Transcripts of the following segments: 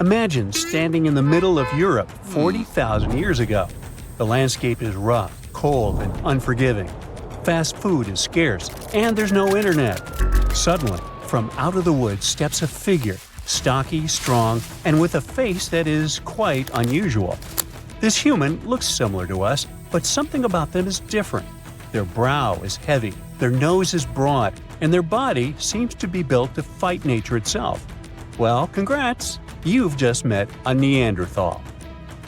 Imagine standing in the middle of Europe 40,000 years ago. The landscape is rough, cold, and unforgiving. Fast food is scarce, and there's no internet. Suddenly, from out of the woods steps a figure, stocky, strong, and with a face that is quite unusual. This human looks similar to us, but something about them is different. Their brow is heavy, their nose is broad, and their body seems to be built to fight nature itself. Well, congrats! You've just met a Neanderthal.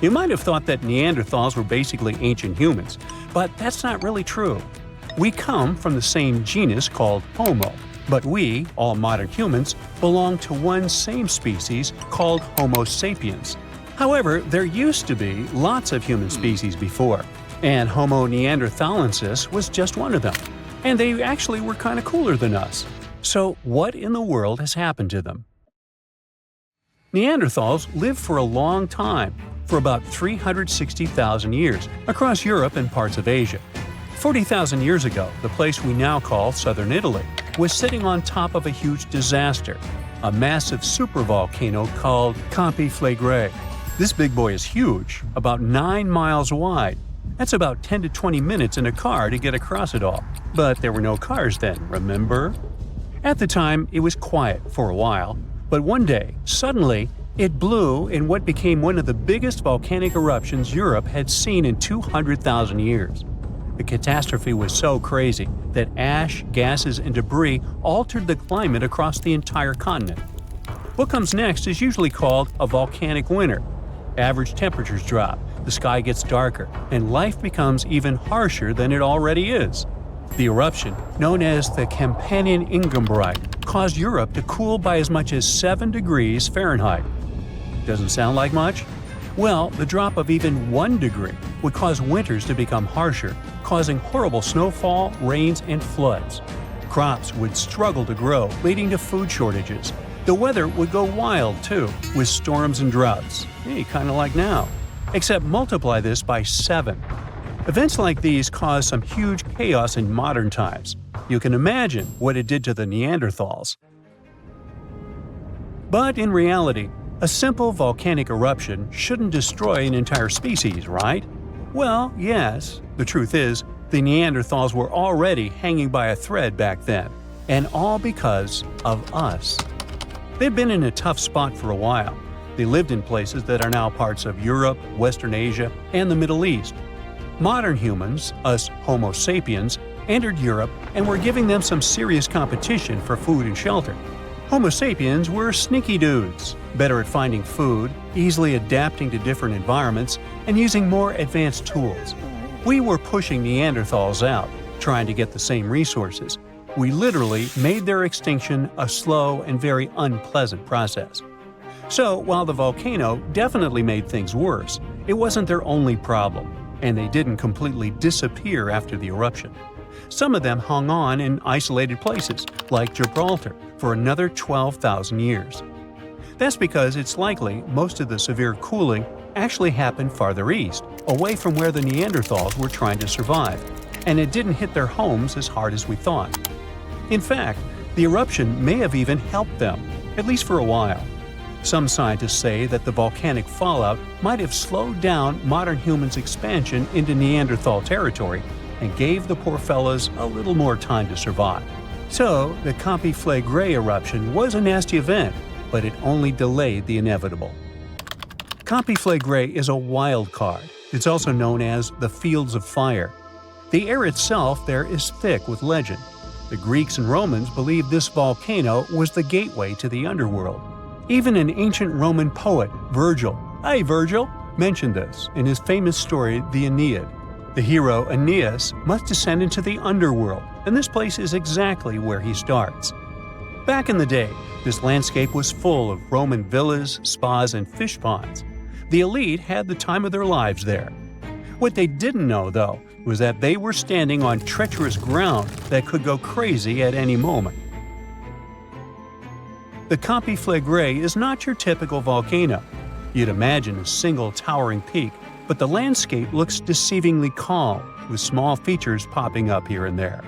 You might have thought that Neanderthals were basically ancient humans, but that's not really true. We come from the same genus called Homo, but we, all modern humans, belong to one same species called Homo sapiens. However, there used to be lots of human species before, and Homo neanderthalensis was just one of them. And they actually were kind of cooler than us. So what in the world has happened to them? Neanderthals lived for a long time, for about 360,000 years, across Europe and parts of Asia. 40,000 years ago, the place we now call southern Italy was sitting on top of a huge disaster, a massive supervolcano called Campi Flegrei. This big boy is huge, about 9 miles wide. That's about 10 to 20 minutes in a car to get across it all. But there were no cars then, remember? At the time, it was quiet for a while, but one day, suddenly, it blew in what became one of the biggest volcanic eruptions Europe had seen in 200,000 years. The catastrophe was so crazy that ash, gases, and debris altered the climate across the entire continent. What comes next is usually called a volcanic winter. Average temperatures drop, the sky gets darker, and life becomes even harsher than it already is. The eruption, known as the Campi caused Europe to cool by as much as 7 degrees Fahrenheit. Doesn't sound like much? Well, the drop of even 1 degree would cause winters to become harsher, causing horrible snowfall, rains, and floods. Crops would struggle to grow, leading to food shortages. The weather would go wild, too, with storms and droughts. Hey, kind of like now. Except multiply this by 7. Events like these caused some huge chaos in modern times. You can imagine what it did to the Neanderthals. But in reality, a simple volcanic eruption shouldn't destroy an entire species, right? Well, yes. The truth is, the Neanderthals were already hanging by a thread back then, and all because of us. They've been in a tough spot for a while. They lived in places that are now parts of Europe, Western Asia, and the Middle East. Modern humans, us Homo sapiens, entered Europe and were giving them some serious competition for food and shelter. Homo sapiens were sneaky dudes, better at finding food, easily adapting to different environments, and using more advanced tools. We were pushing Neanderthals out, trying to get the same resources. We literally made their extinction a slow and very unpleasant process. So, while the volcano definitely made things worse, it wasn't their only problem, and they didn't completely disappear after the eruption. Some of them hung on in isolated places, like Gibraltar, for another 12,000 years. That's because it's likely most of the severe cooling actually happened farther east, away from where the Neanderthals were trying to survive, and it didn't hit their homes as hard as we thought. In fact, the eruption may have even helped them, at least for a while. Some scientists say that the volcanic fallout might have slowed down modern humans' expansion into Neanderthal territory and gave the poor fellas a little more time to survive. So, the Campi Flegrei eruption was a nasty event, but it only delayed the inevitable. Campi Flegrei is a wild card. It's also known as the Fields of Fire. The air itself there is thick with legend. The Greeks and Romans believed this volcano was the gateway to the underworld. Even an ancient Roman poet, Virgil, mentioned this in his famous story, the Aeneid. The hero Aeneas must descend into the underworld, and this place is exactly where he starts. Back in the day, this landscape was full of Roman villas, spas, and fish ponds. The elite had the time of their lives there. What they didn't know, though, was that they were standing on treacherous ground that could go crazy at any moment. The Campi Flegrei is not your typical volcano. You'd imagine a single towering peak, but the landscape looks deceivingly calm, with small features popping up here and there.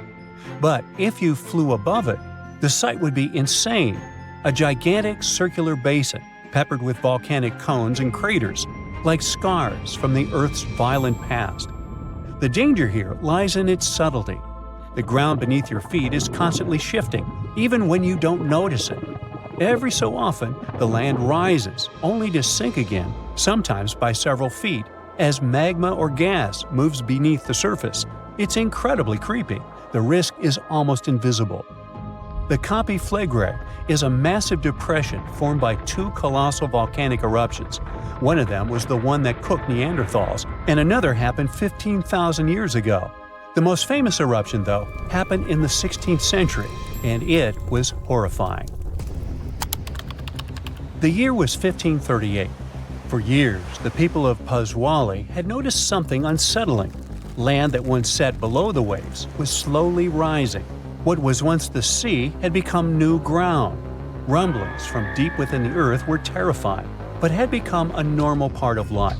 But if you flew above it, the sight would be insane. A gigantic circular basin, peppered with volcanic cones and craters, like scars from the Earth's violent past. The danger here lies in its subtlety. The ground beneath your feet is constantly shifting, even when you don't notice it. Every so often, the land rises, only to sink again, sometimes by several feet, as magma or gas moves beneath the surface. It's incredibly creepy. The risk is almost invisible. The Campi Flegrei is a massive depression formed by two colossal volcanic eruptions. One of them was the one that cooked Neanderthals, and another happened 15,000 years ago. The most famous eruption, though, happened in the 16th century, and it was horrifying. The year was 1538. For years, the people of Paswali had noticed something unsettling. Land that once sat below the waves was slowly rising. What was once the sea had become new ground. Rumblings from deep within the earth were terrifying, but had become a normal part of life.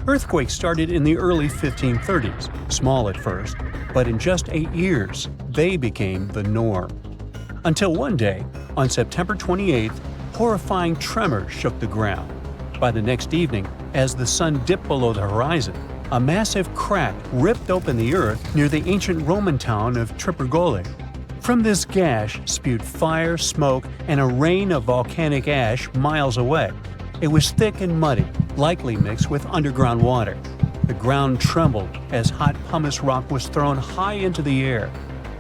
Earthquakes started in the early 1530s, small at first, but in just 8 years, they became the norm. Until one day, on September 28th, horrifying tremors shook the ground. By the next evening, as the sun dipped below the horizon, a massive crack ripped open the earth near the ancient Roman town of Tripergoli. From this gash spewed fire, smoke, and a rain of volcanic ash miles away. It was thick and muddy, likely mixed with underground water. The ground trembled as hot pumice rock was thrown high into the air.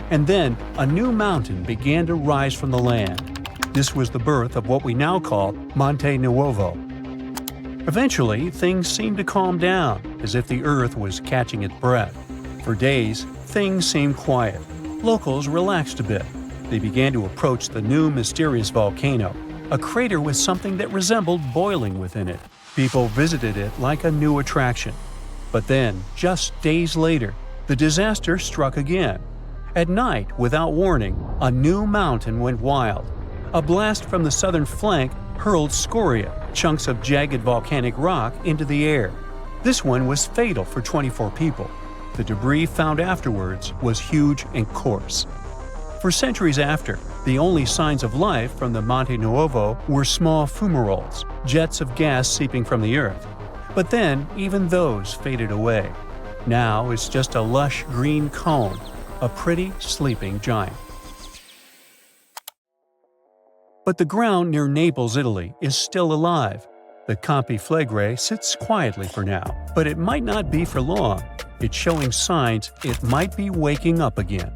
And then a new mountain began to rise from the land. This was the birth of what we now call Monte Nuovo. Eventually, things seemed to calm down, as if the earth was catching its breath. For days, things seemed quiet. Locals relaxed a bit. They began to approach the new mysterious volcano, a crater with something that resembled boiling within it. People visited it like a new attraction. But then, just days later, the disaster struck again. At night, without warning, a new mountain went wild. A blast from the southern flank hurled scoria, chunks of jagged volcanic rock, into the air. This one was fatal for 24 people. The debris found afterwards was huge and coarse. For centuries after, the only signs of life from the Monte Nuovo were small fumaroles, jets of gas seeping from the earth. But then, even those faded away. Now it's just a lush green cone, a pretty sleeping giant. But the ground near Naples, Italy, is still alive. The Campi Flegrei sits quietly for now, but it might not be for long. It's showing signs it might be waking up again.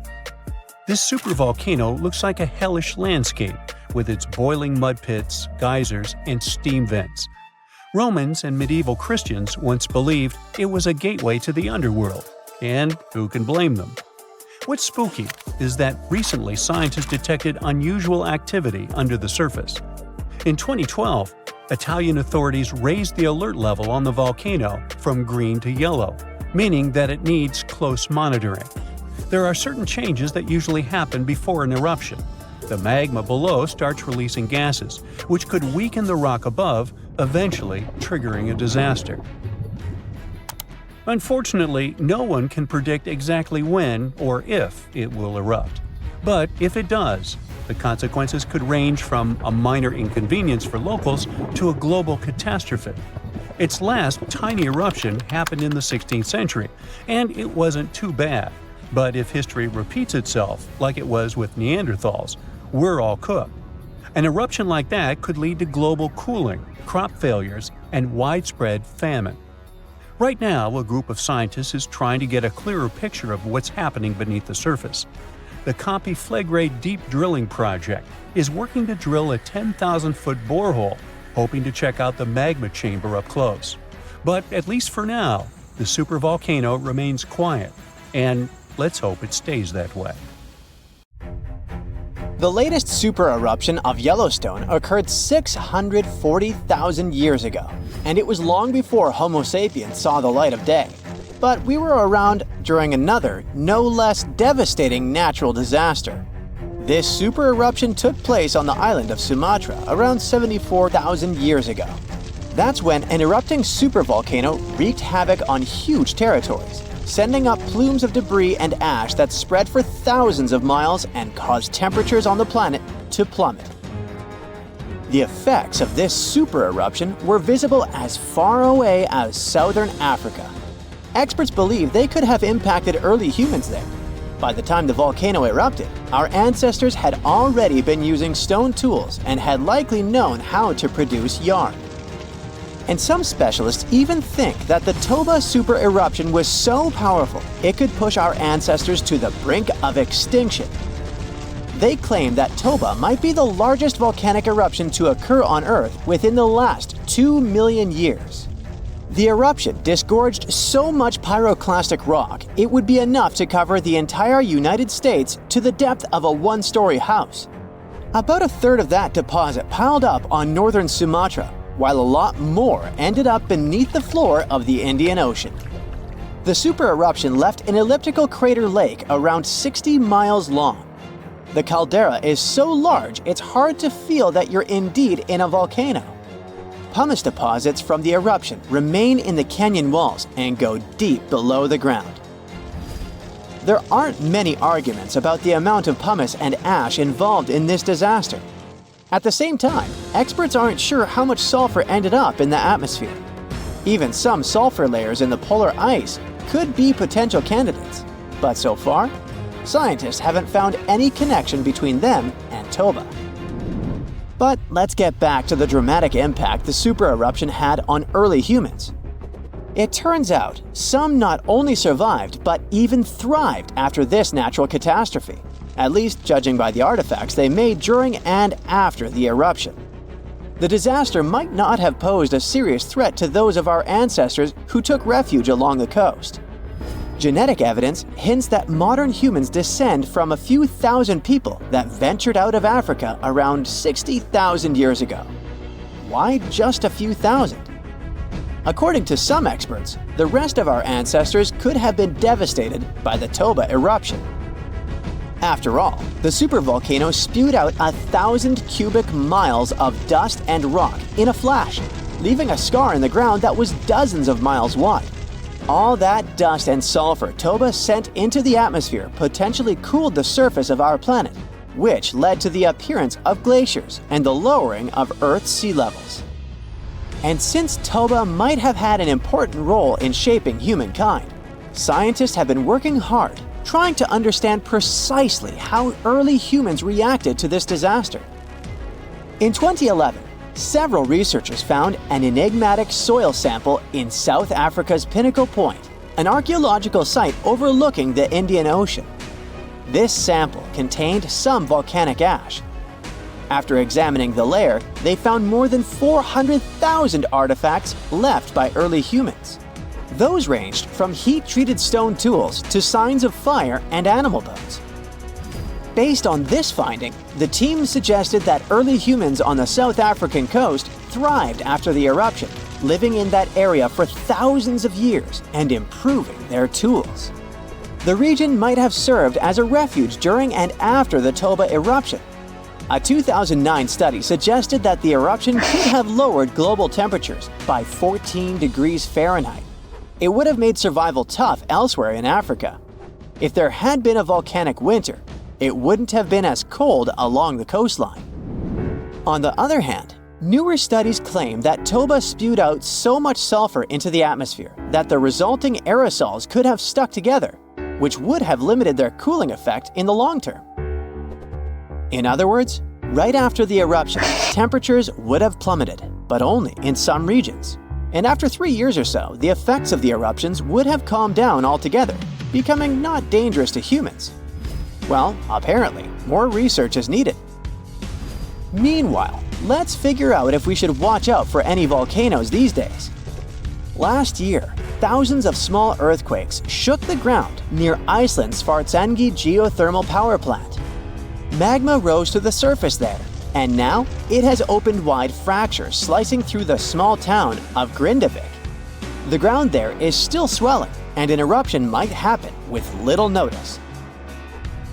This supervolcano looks like a hellish landscape, with its boiling mud pits, geysers, and steam vents. Romans and medieval Christians once believed it was a gateway to the underworld, and who can blame them? What's spooky is that recently scientists detected unusual activity under the surface. In 2012, Italian authorities raised the alert level on the volcano from green to yellow, meaning that it needs close monitoring. There are certain changes that usually happen before an eruption. The magma below starts releasing gases, which could weaken the rock above, eventually triggering a disaster. Unfortunately, no one can predict exactly when or if it will erupt. But if it does, the consequences could range from a minor inconvenience for locals to a global catastrophe. Its last tiny eruption happened in the 16th century, and it wasn't too bad. But if history repeats itself, like it was with Neanderthals, we're all cooked. An eruption like that could lead to global cooling, crop failures, and widespread famine. Right now, a group of scientists is trying to get a clearer picture of what's happening beneath the surface. The Campi Flegrei Deep Drilling Project is working to drill a 10,000-foot borehole, hoping to check out the magma chamber up close. But at least for now, the supervolcano remains quiet, and let's hope it stays that way. The latest super-eruption of Yellowstone occurred 640,000 years ago, and it was long before Homo sapiens saw the light of day. But we were around during another, no less devastating natural disaster. This super-eruption took place on the island of Sumatra around 74,000 years ago. That's when an erupting supervolcano wreaked havoc on huge territories, sending up plumes of debris and ash that spread for thousands of miles and caused temperatures on the planet to plummet. The effects of this super eruption were visible as far away as southern Africa. Experts believe they could have impacted early humans there. By the time the volcano erupted, our ancestors had already been using stone tools and had likely known how to produce yarn. And some specialists even think that the Toba super eruption was so powerful it could push our ancestors to the brink of extinction. They claim that Toba might be the largest volcanic eruption to occur on Earth within the last 2 million years. The eruption disgorged so much pyroclastic rock it would be enough to cover the entire United States to the depth of a one-story house. About a third of that deposit piled up on northern Sumatra, while a lot more ended up beneath the floor of the Indian Ocean. The super eruption left an elliptical crater lake around 60 miles long. The caldera is so large it's hard to feel that you're indeed in a volcano. Pumice deposits from the eruption remain in the canyon walls and go deep below the ground. There aren't many arguments about the amount of pumice and ash involved in this disaster. At the same time, experts aren't sure how much sulfur ended up in the atmosphere. Even some sulfur layers in the polar ice could be potential candidates, but so far, scientists haven't found any connection between them and Toba. But let's get back to the dramatic impact the super eruption had on early humans. It turns out some not only survived but even thrived after this natural catastrophe, at least judging by the artifacts they made during and after the eruption. The disaster might not have posed a serious threat to those of our ancestors who took refuge along the coast. Genetic evidence hints that modern humans descend from a few thousand people that ventured out of Africa around 60,000 years ago. Why just a few thousand? According to some experts, the rest of our ancestors could have been devastated by the Toba eruption. After all, the supervolcano spewed out 1,000 cubic miles of dust and rock in a flash, leaving a scar in the ground that was dozens of miles wide. All that dust and sulfur Toba sent into the atmosphere potentially cooled the surface of our planet, which led to the appearance of glaciers and the lowering of Earth's sea levels. And since Toba might have had an important role in shaping humankind, scientists have been working hard trying to understand precisely how early humans reacted to this disaster. In 2011, several researchers found an enigmatic soil sample in South Africa's Pinnacle Point, an archaeological site overlooking the Indian Ocean. This sample contained some volcanic ash. After examining the layer, they found more than 400,000 artifacts left by early humans. Those ranged from heat-treated stone tools to signs of fire and animal bones. Based on this finding, the team suggested that early humans on the South African coast thrived after the eruption, living in that area for thousands of years and improving their tools. The region might have served as a refuge during and after the Toba eruption. A 2009 study suggested that the eruption could have lowered global temperatures by 14 degrees Fahrenheit. It would have made survival tough elsewhere in Africa. If there had been a volcanic winter, it wouldn't have been as cold along the coastline. On the other hand, newer studies claim that Toba spewed out so much sulfur into the atmosphere that the resulting aerosols could have stuck together, which would have limited their cooling effect in the long term. In other words, right after the eruption, temperatures would have plummeted, but only in some regions. And after 3 years or so, the effects of the eruptions would have calmed down altogether, becoming not dangerous to humans. Well, apparently, more research is needed. Meanwhile, let's figure out if we should watch out for any volcanoes these days. Last year, thousands of small earthquakes shook the ground near Iceland's Svartsengi geothermal power plant. Magma rose to the surface there, and now it has opened wide fractures slicing through the small town of Grindavik. The ground there is still swelling, and an eruption might happen with little notice.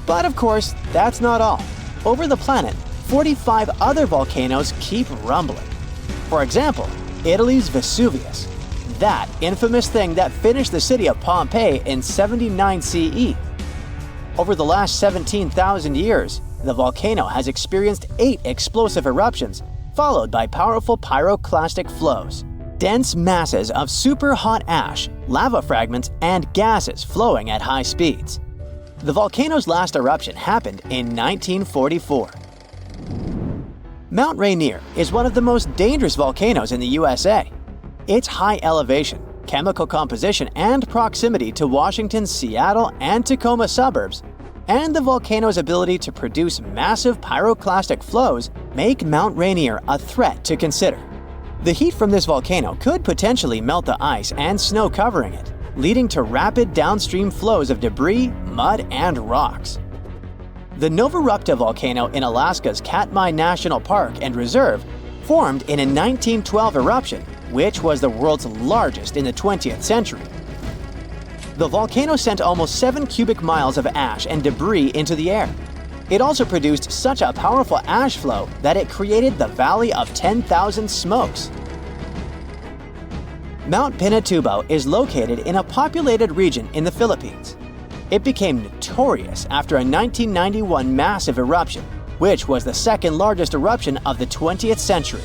But of course, that's not all. Over the planet, 45 other volcanoes keep rumbling. For example, Italy's Vesuvius, that infamous thing that finished the city of Pompeii in 79 CE. Over the last 17,000 years, the volcano has experienced 8 explosive eruptions, followed by powerful pyroclastic flows, dense masses of super-hot ash, lava fragments, and gases flowing at high speeds. The volcano's last eruption happened in 1944. Mount Rainier is one of the most dangerous volcanoes in the USA. Its high elevation, chemical composition, and proximity to Washington's Seattle and Tacoma suburbs, and the volcano's ability to produce massive pyroclastic flows make Mount Rainier a threat to consider. The heat from this volcano could potentially melt the ice and snow covering it, leading to rapid downstream flows of debris, mud, and rocks. The Novarupta volcano in Alaska's Katmai National Park and Reserve formed in a 1912 eruption, which was the world's largest in the 20th century. The volcano sent almost 7 cubic miles of ash and debris into the air. It also produced such a powerful ash flow that it created the Valley of 10,000 Smokes. Mount Pinatubo is located in a populated region in the Philippines. It became notorious after a 1991 massive eruption, which was the second largest eruption of the 20th century.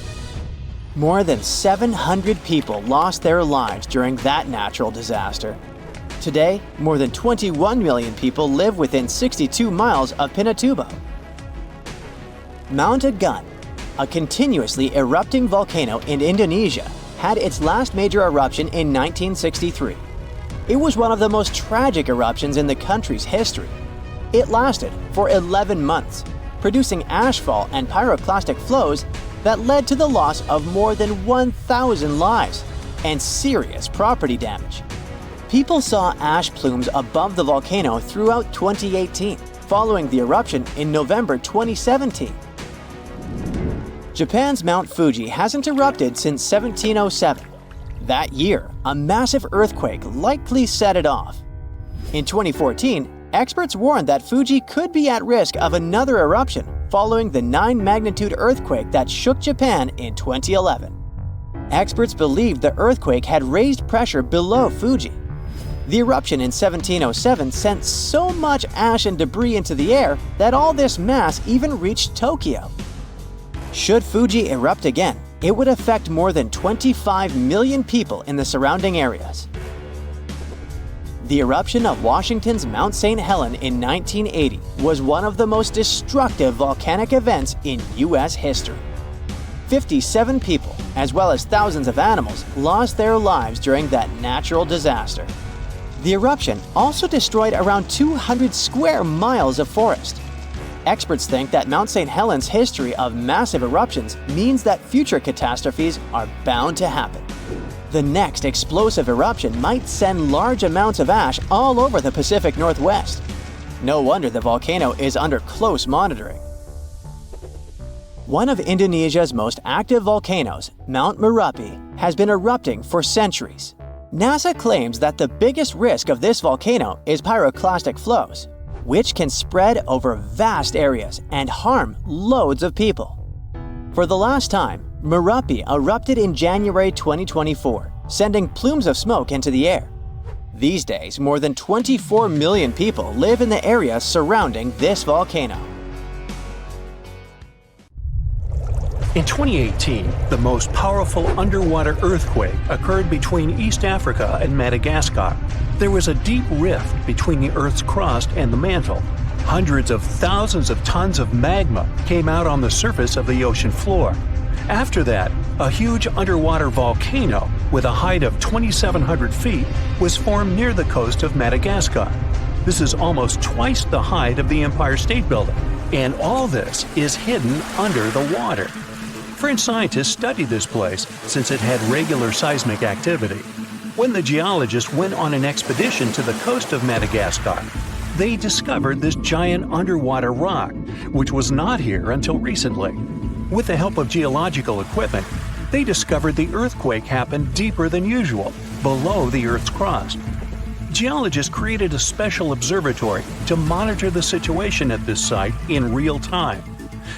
More than 700 people lost their lives during that natural disaster. Today, more than 21 million people live within 62 miles of Pinatubo. Mount Agun, a continuously erupting volcano in Indonesia, had its last major eruption in 1963. It was one of the most tragic eruptions in the country's history. It lasted for 11 months, producing ashfall and pyroclastic flows that led to the loss of more than 1,000 lives and serious property damage. People saw ash plumes above the volcano throughout 2018, following the eruption in November 2017. Japan's Mount Fuji hasn't erupted since 1707. That year, a massive earthquake likely set it off. In 2014, experts warned that Fuji could be at risk of another eruption following the 9-magnitude earthquake that shook Japan in 2011. Experts believed the earthquake had raised pressure below Fuji. The eruption in 1707 sent so much ash and debris into the air that all this mass even reached Tokyo. Should Fuji erupt again, it would affect more than 25 million people in the surrounding areas. The eruption of Washington's Mount St. Helens in 1980 was one of the most destructive volcanic events in U.S. history. 57 people, as well as thousands of animals, lost their lives during that natural disaster. The eruption also destroyed around 200 square miles of forest. Experts think that Mount St. Helens' history of massive eruptions means that future catastrophes are bound to happen. The next explosive eruption might send large amounts of ash all over the Pacific Northwest. No wonder the volcano is under close monitoring. One of Indonesia's most active volcanoes, Mount Merapi, has been erupting for centuries. NASA claims that the biggest risk of this volcano is pyroclastic flows, which can spread over vast areas and harm loads of people. For the last time, Merapi erupted in January 2024, sending plumes of smoke into the air. These days, more than 24 million people live in the area surrounding this volcano. In 2018, the most powerful underwater earthquake occurred between East Africa and Madagascar. There was a deep rift between the Earth's crust and the mantle. Hundreds of thousands of tons of magma came out on the surface of the ocean floor. After that, a huge underwater volcano with a height of 2,700 feet was formed near the coast of Madagascar. This is almost twice the height of the Empire State Building, and all this is hidden under the water. French scientists studied this place since it had regular seismic activity. When the geologists went on an expedition to the coast of Madagascar, they discovered this giant underwater rock, which was not here until recently. With the help of geological equipment, they discovered the earthquake happened deeper than usual, below the Earth's crust. Geologists created a special observatory to monitor the situation at this site in real time.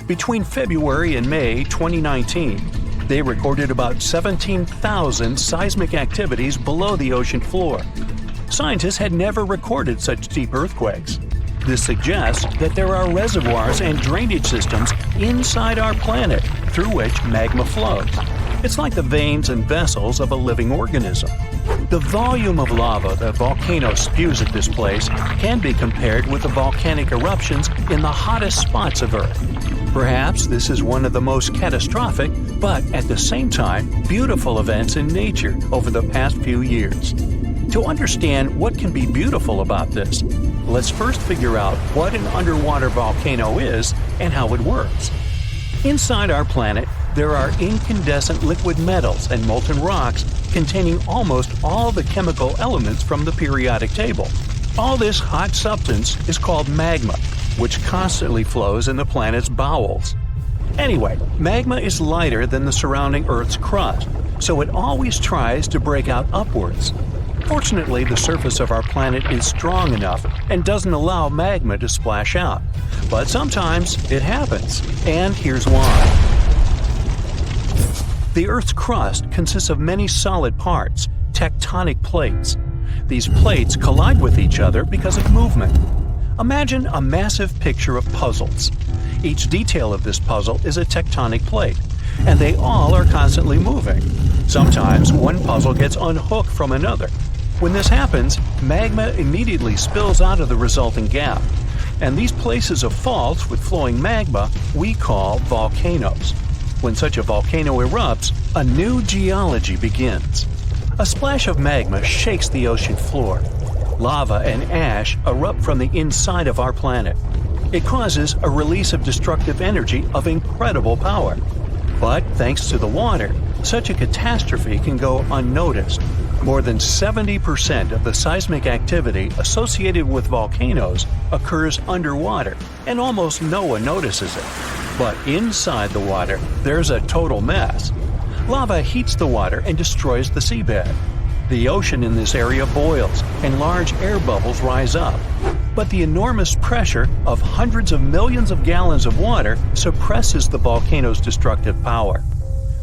Between February and May 2019, they recorded about 17,000 seismic activities below the ocean floor. Scientists had never recorded such deep earthquakes. This suggests that there are reservoirs and drainage systems inside our planet through which magma flows. It's like the veins and vessels of a living organism. The volume of lava the volcano spews at this place can be compared with the volcanic eruptions in the hottest spots of Earth. Perhaps this is one of the most catastrophic, but at the same time, beautiful events in nature over the past few years. To understand what can be beautiful about this, let's first figure out what an underwater volcano is and how it works. Inside our planet, there are incandescent liquid metals and molten rocks containing almost all the chemical elements from the periodic table. All this hot substance is called magma, which constantly flows in the planet's bowels. Anyway, magma is lighter than the surrounding Earth's crust, so it always tries to break out upwards. Fortunately, the surface of our planet is strong enough and doesn't allow magma to splash out. But sometimes it happens, and here's why. The Earth's crust consists of many solid parts, tectonic plates. These plates collide with each other because of movement. Imagine a massive picture of puzzles. Each detail of this puzzle is a tectonic plate, and they all are constantly moving. Sometimes one puzzle gets unhooked from another. When this happens, magma immediately spills out of the resulting gap. And these places of faults with flowing magma we call volcanoes. When such a volcano erupts, a new geology begins. A splash of magma shakes the ocean floor. Lava and ash erupt from the inside of our planet. It causes a release of destructive energy of incredible power. But thanks to the water, such a catastrophe can go unnoticed. More than 70% of the seismic activity associated with volcanoes occurs underwater, and almost no one notices it. But inside the water, there's a total mess. Lava heats the water and destroys the seabed. The ocean in this area boils, and large air bubbles rise up. But the enormous pressure of hundreds of millions of gallons of water suppresses the volcano's destructive power.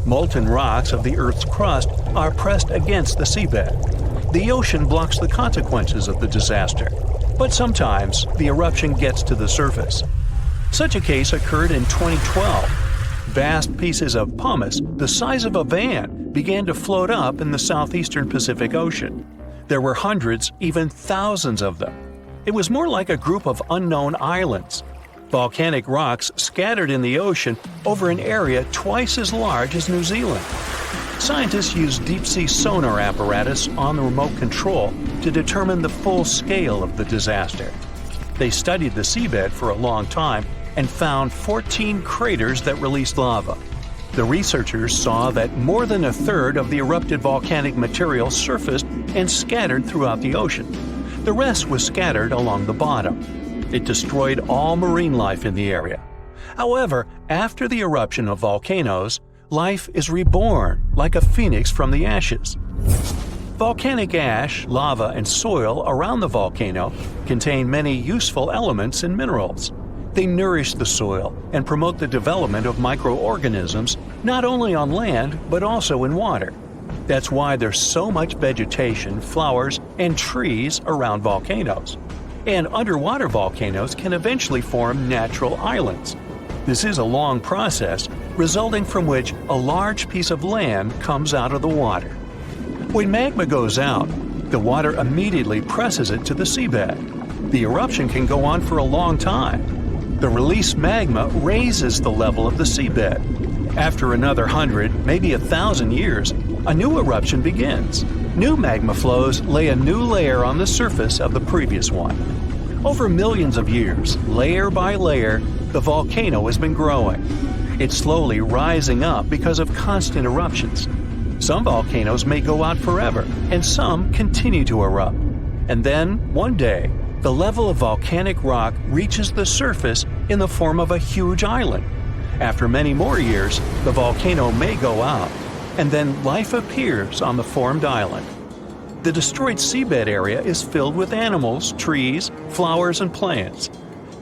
Molten rocks of the Earth's crust are pressed against the seabed. The ocean blocks the consequences of the disaster, but sometimes the eruption gets to the surface. Such a case occurred in 2012. Vast pieces of pumice the size of a van began to float up in the southeastern Pacific Ocean. There were hundreds, even thousands of them. It was more like a group of unknown islands. Volcanic rocks scattered in the ocean over an area twice as large as New Zealand. Scientists used deep-sea sonar apparatus on the remote control to determine the full scale of the disaster. They studied the seabed for a long time and found 14 craters that released lava. The researchers saw that more than a third of the erupted volcanic material surfaced and scattered throughout the ocean. The rest was scattered along the bottom. It destroyed all marine life in the area. However, after the eruption of volcanoes, life is reborn like a phoenix from the ashes. Volcanic ash, lava, and soil around the volcano contain many useful elements and minerals. They nourish the soil and promote the development of microorganisms not only on land but also in water. That's why there's so much vegetation, flowers, and trees around volcanoes. And underwater volcanoes can eventually form natural islands. This is a long process, resulting from which a large piece of land comes out of the water. When magma goes out, the water immediately presses it to the seabed. The eruption can go on for a long time. The released magma raises the level of the seabed. After another 100, maybe 1,000 years, a new eruption begins. New magma flows lay a new layer on the surface of the previous one. Over millions of years, layer by layer, the volcano has been growing. It's slowly rising up because of constant eruptions. Some volcanoes may go out forever, and some continue to erupt. And then, one day, the level of volcanic rock reaches the surface in the form of a huge island. After many more years, the volcano may go out, and then life appears on the formed island. The destroyed seabed area is filled with animals, trees, flowers, and plants.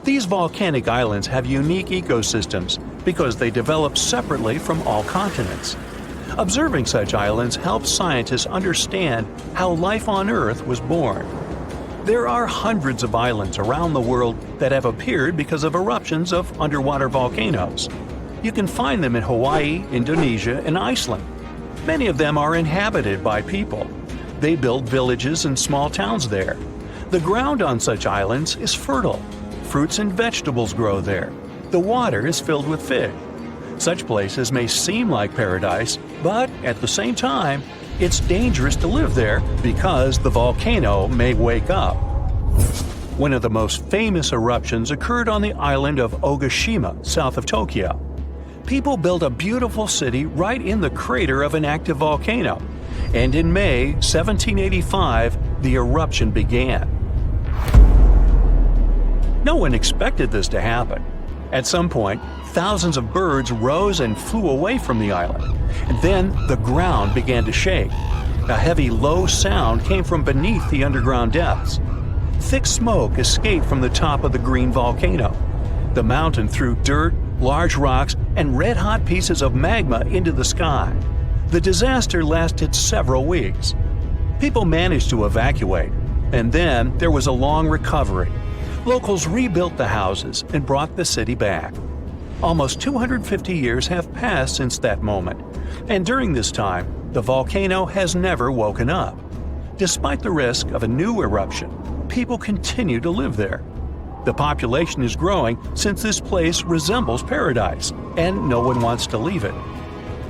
These volcanic islands have unique ecosystems because they develop separately from all continents. Observing such islands helps scientists understand how life on Earth was born. There are hundreds of islands around the world that have appeared because of eruptions of underwater volcanoes. You can find them in Hawaii, Indonesia, and Iceland. Many of them are inhabited by people. They build villages and small towns there. The ground on such islands is fertile. Fruits and vegetables grow there. The water is filled with fish. Such places may seem like paradise, but at the same time, it's dangerous to live there because the volcano may wake up. One of the most famous eruptions occurred on the island of Ogashima, south of Tokyo. People built a beautiful city right in the crater of an active volcano, and in May 1785, the eruption began. No one expected this to happen. At some point, thousands of birds rose and flew away from the island, and then the ground began to shake. A heavy, low sound came from beneath the underground depths. Thick smoke escaped from the top of the green volcano. The mountain threw dirt, large rocks, and red-hot pieces of magma into the sky. The disaster lasted several weeks. People managed to evacuate, and then there was a long recovery. Locals rebuilt the houses and brought the city back. Almost 250 years have passed since that moment, and during this time, the volcano has never woken up. Despite the risk of a new eruption, people continue to live there. The population is growing since this place resembles paradise, and no one wants to leave it.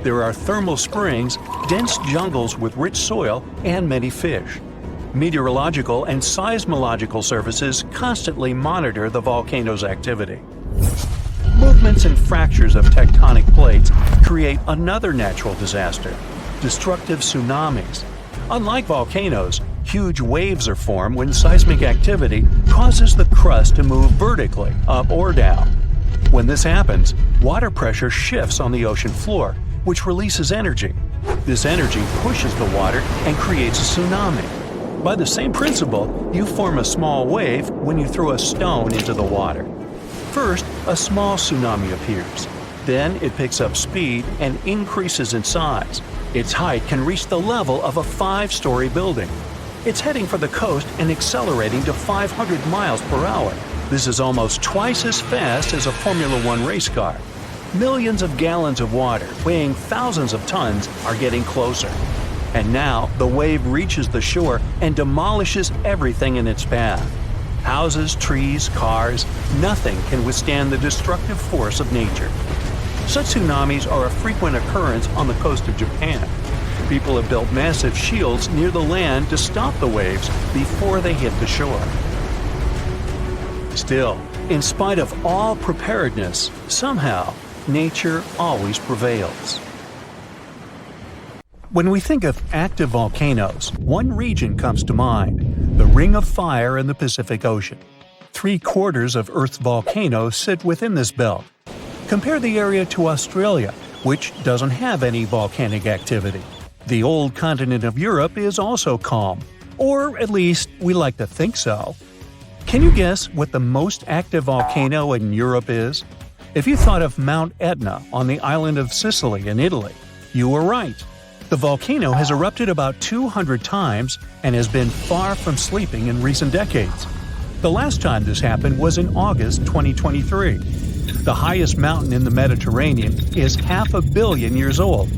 There are thermal springs, dense jungles with rich soil, and many fish. Meteorological and seismological services constantly monitor the volcano's activity. Movements and fractures of tectonic plates create another natural disaster: destructive tsunamis. Unlike volcanoes, huge waves are formed when seismic activity causes the crust to move vertically, up or down. When this happens, water pressure shifts on the ocean floor, which releases energy. This energy pushes the water and creates a tsunami. By the same principle, you form a small wave when you throw a stone into the water. First, a small tsunami appears. Then it picks up speed and increases in size. Its height can reach the level of a 5-story building. It's heading for the coast and accelerating to 500 miles per hour. This is almost twice as fast as a Formula One race car. Millions of gallons of water, weighing thousands of tons, are getting closer. And now the wave reaches the shore and demolishes everything in its path. Houses, trees, cars, nothing can withstand the destructive force of nature. Such tsunamis are a frequent occurrence on the coast of Japan. People have built massive shields near the land to stop the waves before they hit the shore. Still, in spite of all preparedness, somehow, nature always prevails. When we think of active volcanoes, one region comes to mind: the Ring of Fire in the Pacific Ocean. 3/4 of Earth's volcanoes sit within this belt. Compare the area to Australia, which doesn't have any volcanic activity. The old continent of Europe is also calm, or at least we like to think so. Can you guess what the most active volcano in Europe is? If you thought of Mount Etna on the island of Sicily in Italy, you were right. The volcano has erupted about 200 times and has been far from sleeping in recent decades. The last time this happened was in August 2023. The highest mountain in the Mediterranean is 500 million years old.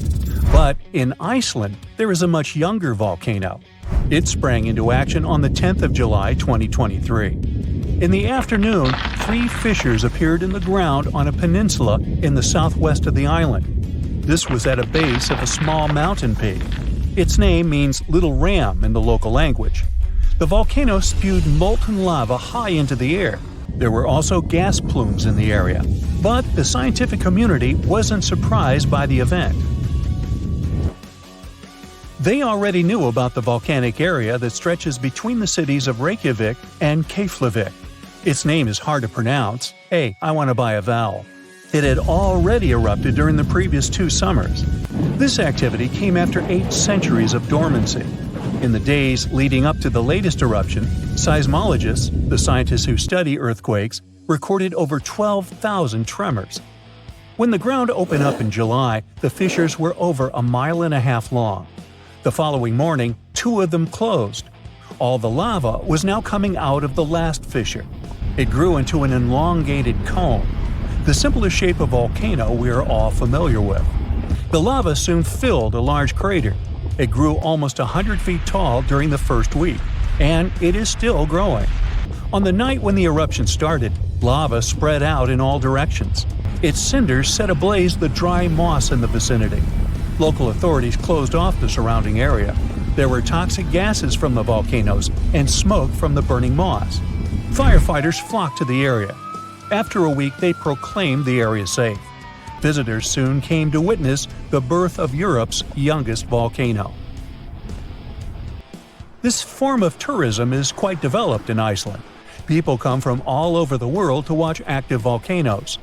But in Iceland, there is a much younger volcano. It sprang into action on the 10th of July 2023. In the afternoon, 3 fissures appeared in the ground on a peninsula in the southwest of the island. This was at a base of a small mountain peak. Its name means Little Ram in the local language. The volcano spewed molten lava high into the air. There were also gas plumes in the area, but the scientific community wasn't surprised by the event. They already knew about the volcanic area that stretches between the cities of Reykjavik and Keflavik. Its name is hard to pronounce. Hey, I want to buy a vowel. It had already erupted during the previous 2 summers. This activity came after 8 centuries of dormancy. In the days leading up to the latest eruption, seismologists, the scientists who study earthquakes, recorded over 12,000 tremors. When the ground opened up in July, the fissures were over 1.5 miles long. The following morning, 2 of them closed. All the lava was now coming out of the last fissure. It grew into an elongated cone. the simplest shape of volcano we are all familiar with. The lava soon filled a large crater. It grew almost 100 feet tall during the first week, and it is still growing. On the night when the eruption started, lava spread out in all directions. Its cinders set ablaze the dry moss in the vicinity. Local authorities closed off the surrounding area. There were toxic gases from the volcanoes and smoke from the burning moss. Firefighters flocked to the area. After a week, they proclaimed the area safe. Visitors soon came to witness the birth of Europe's youngest volcano. This form of tourism is quite developed in Iceland. People come from all over the world to watch active volcanoes.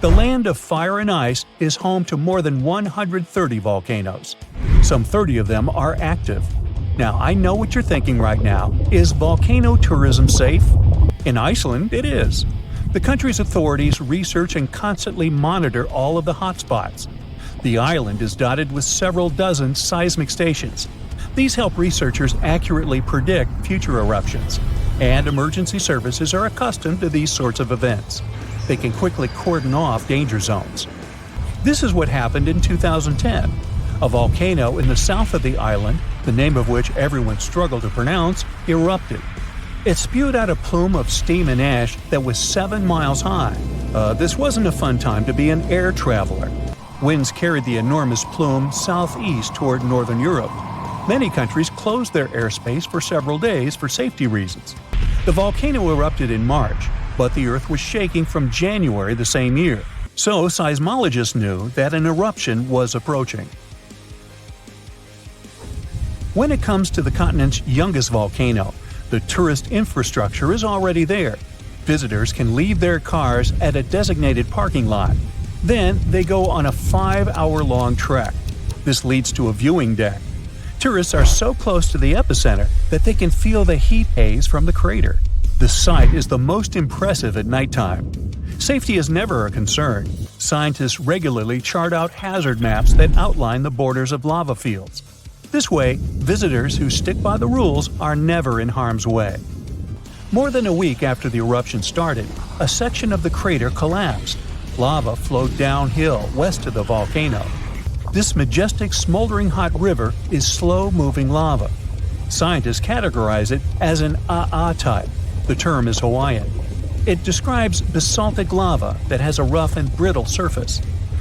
The land of fire and ice is home to more than 130 volcanoes. Some 30 of them are active. Now, I know what you're thinking right now. Is volcano tourism safe? In Iceland, it is. The country's authorities research and constantly monitor all of the hotspots. The island is dotted with several dozen seismic stations. These help researchers accurately predict future eruptions, and emergency services are accustomed to these sorts of events. They can quickly cordon off danger zones. This is what happened in 2010. A volcano in the south of the island, the name of which everyone struggled to pronounce, erupted. It spewed out a plume of steam and ash that was 7 miles high. This wasn't a fun time to be an air traveler. Winds carried the enormous plume southeast toward northern Europe. Many countries closed their airspace for several days for safety reasons. The volcano erupted in March, but the Earth was shaking from January the same year, so seismologists knew that an eruption was approaching. When it comes to the continent's youngest volcano, the tourist infrastructure is already there. Visitors can leave their cars at a designated parking lot. Then they go on a 5-hour-long trek. This leads to a viewing deck. Tourists are so close to the epicenter that they can feel the heat haze from the crater. The sight is the most impressive at nighttime. Safety is never a concern. Scientists regularly chart out hazard maps that outline the borders of lava fields. This way, visitors who stick by the rules are never in harm's way. More than a week after the eruption started, a section of the crater collapsed. Lava flowed downhill west of the volcano. This majestic smoldering hot river is slow-moving lava. Scientists categorize it as an AA type. The term is Hawaiian. It describes basaltic lava that has a rough and brittle surface.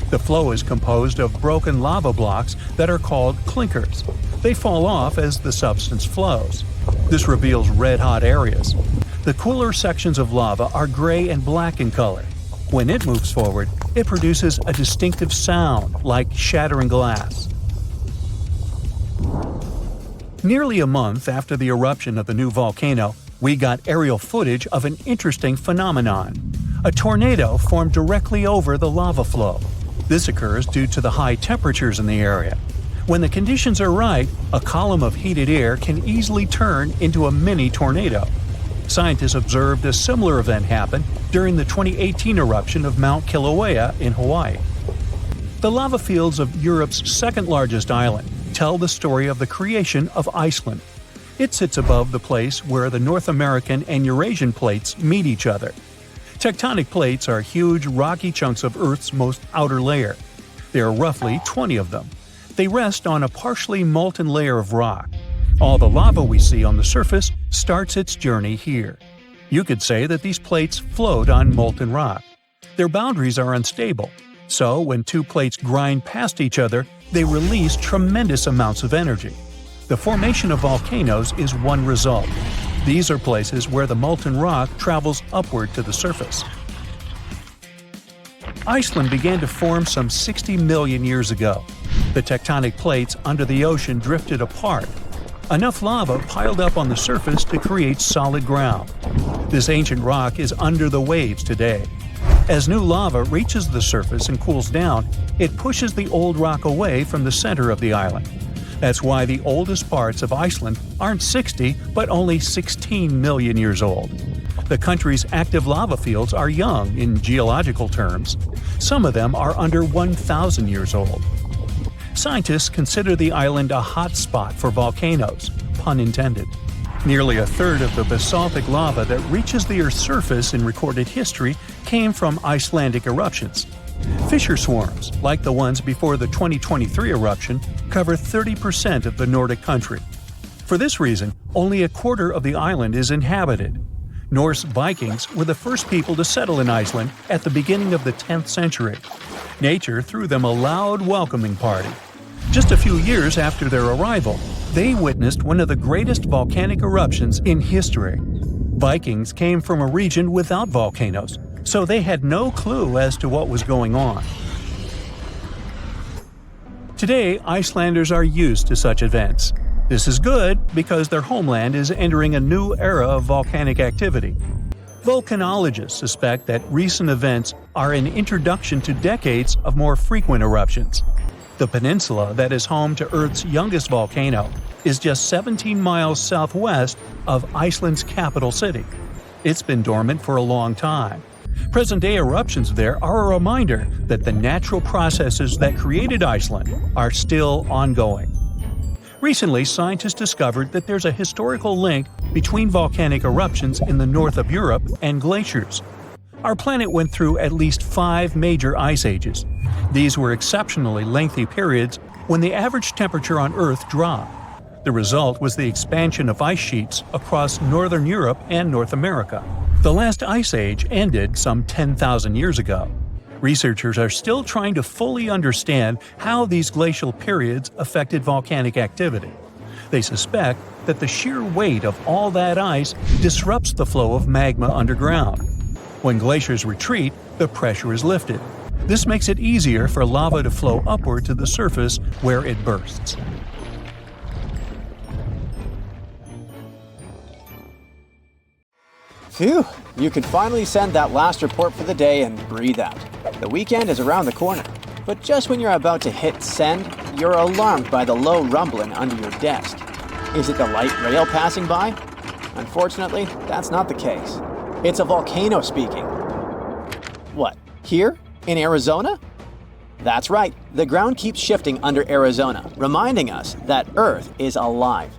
The flow is composed of broken lava blocks that are called clinkers. They fall off as the substance flows. This reveals red-hot areas. The cooler sections of lava are gray and black in color. When it moves forward, it produces a distinctive sound like shattering glass. Nearly a month after the eruption of the new volcano, we got aerial footage of an interesting phenomenon. A tornado formed directly over the lava flow. This occurs due to the high temperatures in the area. When the conditions are right, a column of heated air can easily turn into a mini tornado. Scientists observed a similar event happen during the 2018 eruption of Mount Kilauea in Hawaii. The lava fields of Europe's second-largest island tell the story of the creation of Iceland. It sits above the place where the North American and Eurasian plates meet each other. Tectonic plates are huge, rocky chunks of Earth's most outer layer. There are roughly 20 of them. They rest on a partially molten layer of rock. All the lava we see on the surface starts its journey here. You could say that these plates float on molten rock. Their boundaries are unstable, so when two plates grind past each other, they release tremendous amounts of energy. The formation of volcanoes is one result. These are places where the molten rock travels upward to the surface. Iceland began to form some 60 million years ago. The tectonic plates under the ocean drifted apart. Enough lava piled up on the surface to create solid ground. This ancient rock is under the waves today. As new lava reaches the surface and cools down, it pushes the old rock away from the center of the island. That's why the oldest parts of Iceland aren't 60, but only 16 million years old. The country's active lava fields are young in geological terms. Some of them are under 1,000 years old. Scientists consider the island a hot spot for volcanoes, pun intended. Nearly a third of the basaltic lava that reaches the Earth's surface in recorded history came from Icelandic eruptions. Fissure swarms, like the ones before the 2023 eruption, cover 30% of the Nordic country. For this reason, only a quarter of the island is inhabited. Norse Vikings were the first people to settle in Iceland at the beginning of the 10th century. Nature threw them a loud welcoming party. Just a few years after their arrival, they witnessed one of the greatest volcanic eruptions in history. Vikings came from a region without volcanoes, so they had no clue as to what was going on. Today, Icelanders are used to such events. This is good because their homeland is entering a new era of volcanic activity. Volcanologists suspect that recent events are an introduction to decades of more frequent eruptions. The peninsula that is home to Earth's youngest volcano is just 17 miles southwest of Iceland's capital city. It's been dormant for a long time. Present-day eruptions there are a reminder that the natural processes that created Iceland are still ongoing. Recently, scientists discovered that there's a historical link between volcanic eruptions in the north of Europe and glaciers. Our planet went through at least 5 major ice ages. These were exceptionally lengthy periods when the average temperature on Earth dropped. The result was the expansion of ice sheets across northern Europe and North America. The last ice age ended some 10,000 years ago. Researchers are still trying to fully understand how these glacial periods affected volcanic activity. They suspect that the sheer weight of all that ice disrupts the flow of magma underground. When glaciers retreat, the pressure is lifted. This makes it easier for lava to flow upward to the surface where it bursts. Phew, you could finally send that last report for the day and breathe out. The weekend is around the corner. But just when you're about to hit send, you're alarmed by the low rumbling under your desk. Is it the light rail passing by? Unfortunately, that's not the case. It's a volcano speaking. What, here? In Arizona? That's right, the ground keeps shifting under Arizona, reminding us that Earth is alive.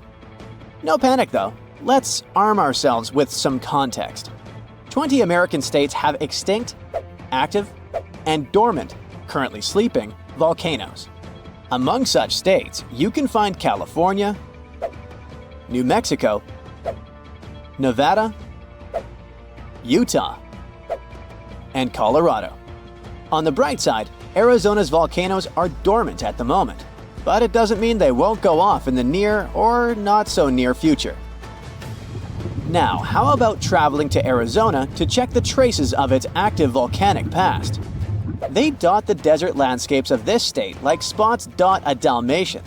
No panic though. Let's arm ourselves with some context. 20 American states have extinct, active, and dormant, currently sleeping, volcanoes. Among such states, you can find California, New Mexico, Nevada, Utah, and Colorado. On the bright side, Arizona's volcanoes are dormant at the moment, but it doesn't mean they won't go off in the near or not so near future. Now, how about traveling to Arizona to check the traces of its active volcanic past? They dot the desert landscapes of this state like spots dot a Dalmatian.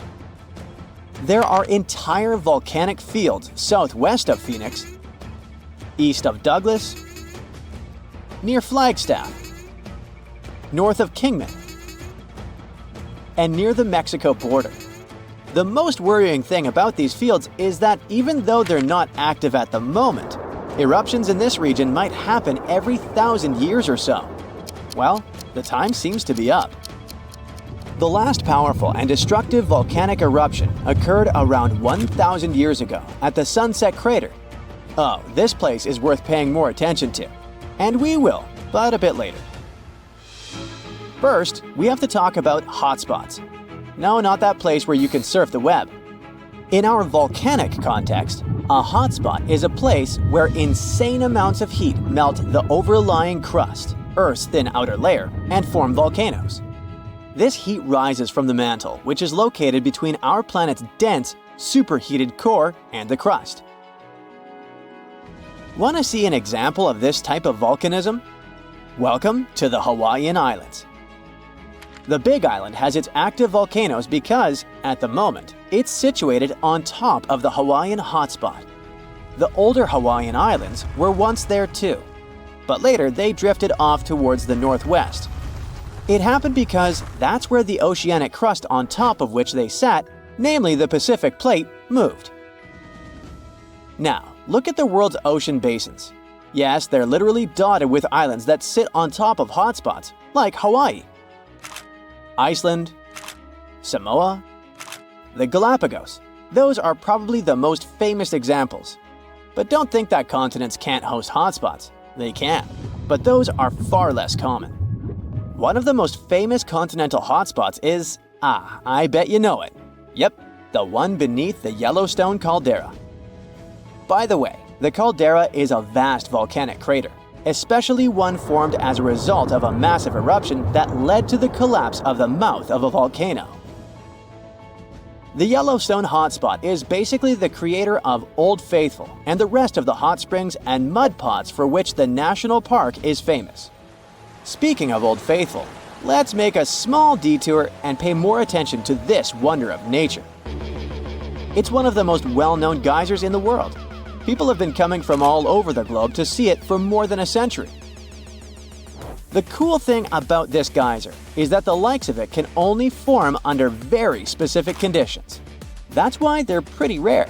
There are entire volcanic fields southwest of Phoenix, east of Douglas, near Flagstaff, north of Kingman, and near the Mexico border. The most worrying thing about these fields is that even though they're not active at the moment, eruptions in this region might happen every 1,000 years or so. Well, the time seems to be up. The last powerful and destructive volcanic eruption occurred around 1,000 years ago at the Sunset Crater. Oh, this place is worth paying more attention to. And we will, but a bit later. First, we have to talk about hotspots. No, not that place where you can surf the web. In our volcanic context, a hotspot is a place where insane amounts of heat melt the overlying crust, Earth's thin outer layer, and form volcanoes. This heat rises from the mantle, which is located between our planet's dense, superheated core and the crust. Want to see an example of this type of volcanism? Welcome to the Hawaiian Islands. The Big Island has its active volcanoes because, at the moment, it's situated on top of the Hawaiian hotspot. The older Hawaiian Islands were once there too, but later they drifted off towards the northwest. It happened because that's where the oceanic crust on top of which they sat, namely the Pacific Plate, moved. Now, look at the world's ocean basins. Yes, they're literally dotted with islands that sit on top of hotspots, like Hawaii, Iceland, Samoa, the Galapagos. Those are probably the most famous examples. But don't think that continents can't host hotspots. They can, but those are far less common. One of the most famous continental hotspots is, I bet you know it. Yep, the one beneath the Yellowstone caldera. By the way, the caldera is a vast volcanic crater, especially one formed as a result of a massive eruption that led to the collapse of the mouth of a volcano. The Yellowstone hotspot is basically the creator of Old Faithful and the rest of the hot springs and mud pots for which the national park is famous. Speaking of Old Faithful, let's make a small detour and pay more attention to this wonder of nature. It's one of the most well-known geysers in the world. People have been coming from all over the globe to see it for more than a century. The cool thing about this geyser is that the likes of it can only form under very specific conditions. That's why they're pretty rare.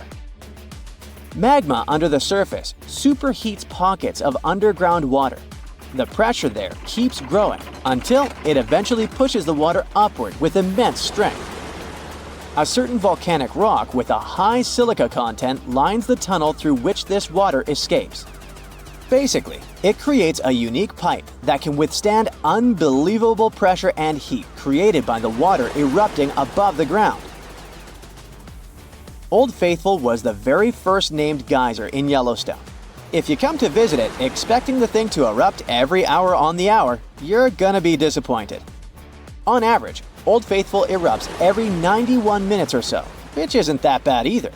Magma under the surface superheats pockets of underground water. The pressure there keeps growing until it eventually pushes the water upward with immense strength. A certain volcanic rock with a high silica content lines the tunnel through which this water escapes. Basically, it creates a unique pipe that can withstand unbelievable pressure and heat created by the water erupting above the ground. Old Faithful was the very first named geyser in Yellowstone. If you come to visit it expecting the thing to erupt every hour on the hour, you're gonna be disappointed. On average, Old Faithful erupts every 91 minutes or so, which isn't that bad either.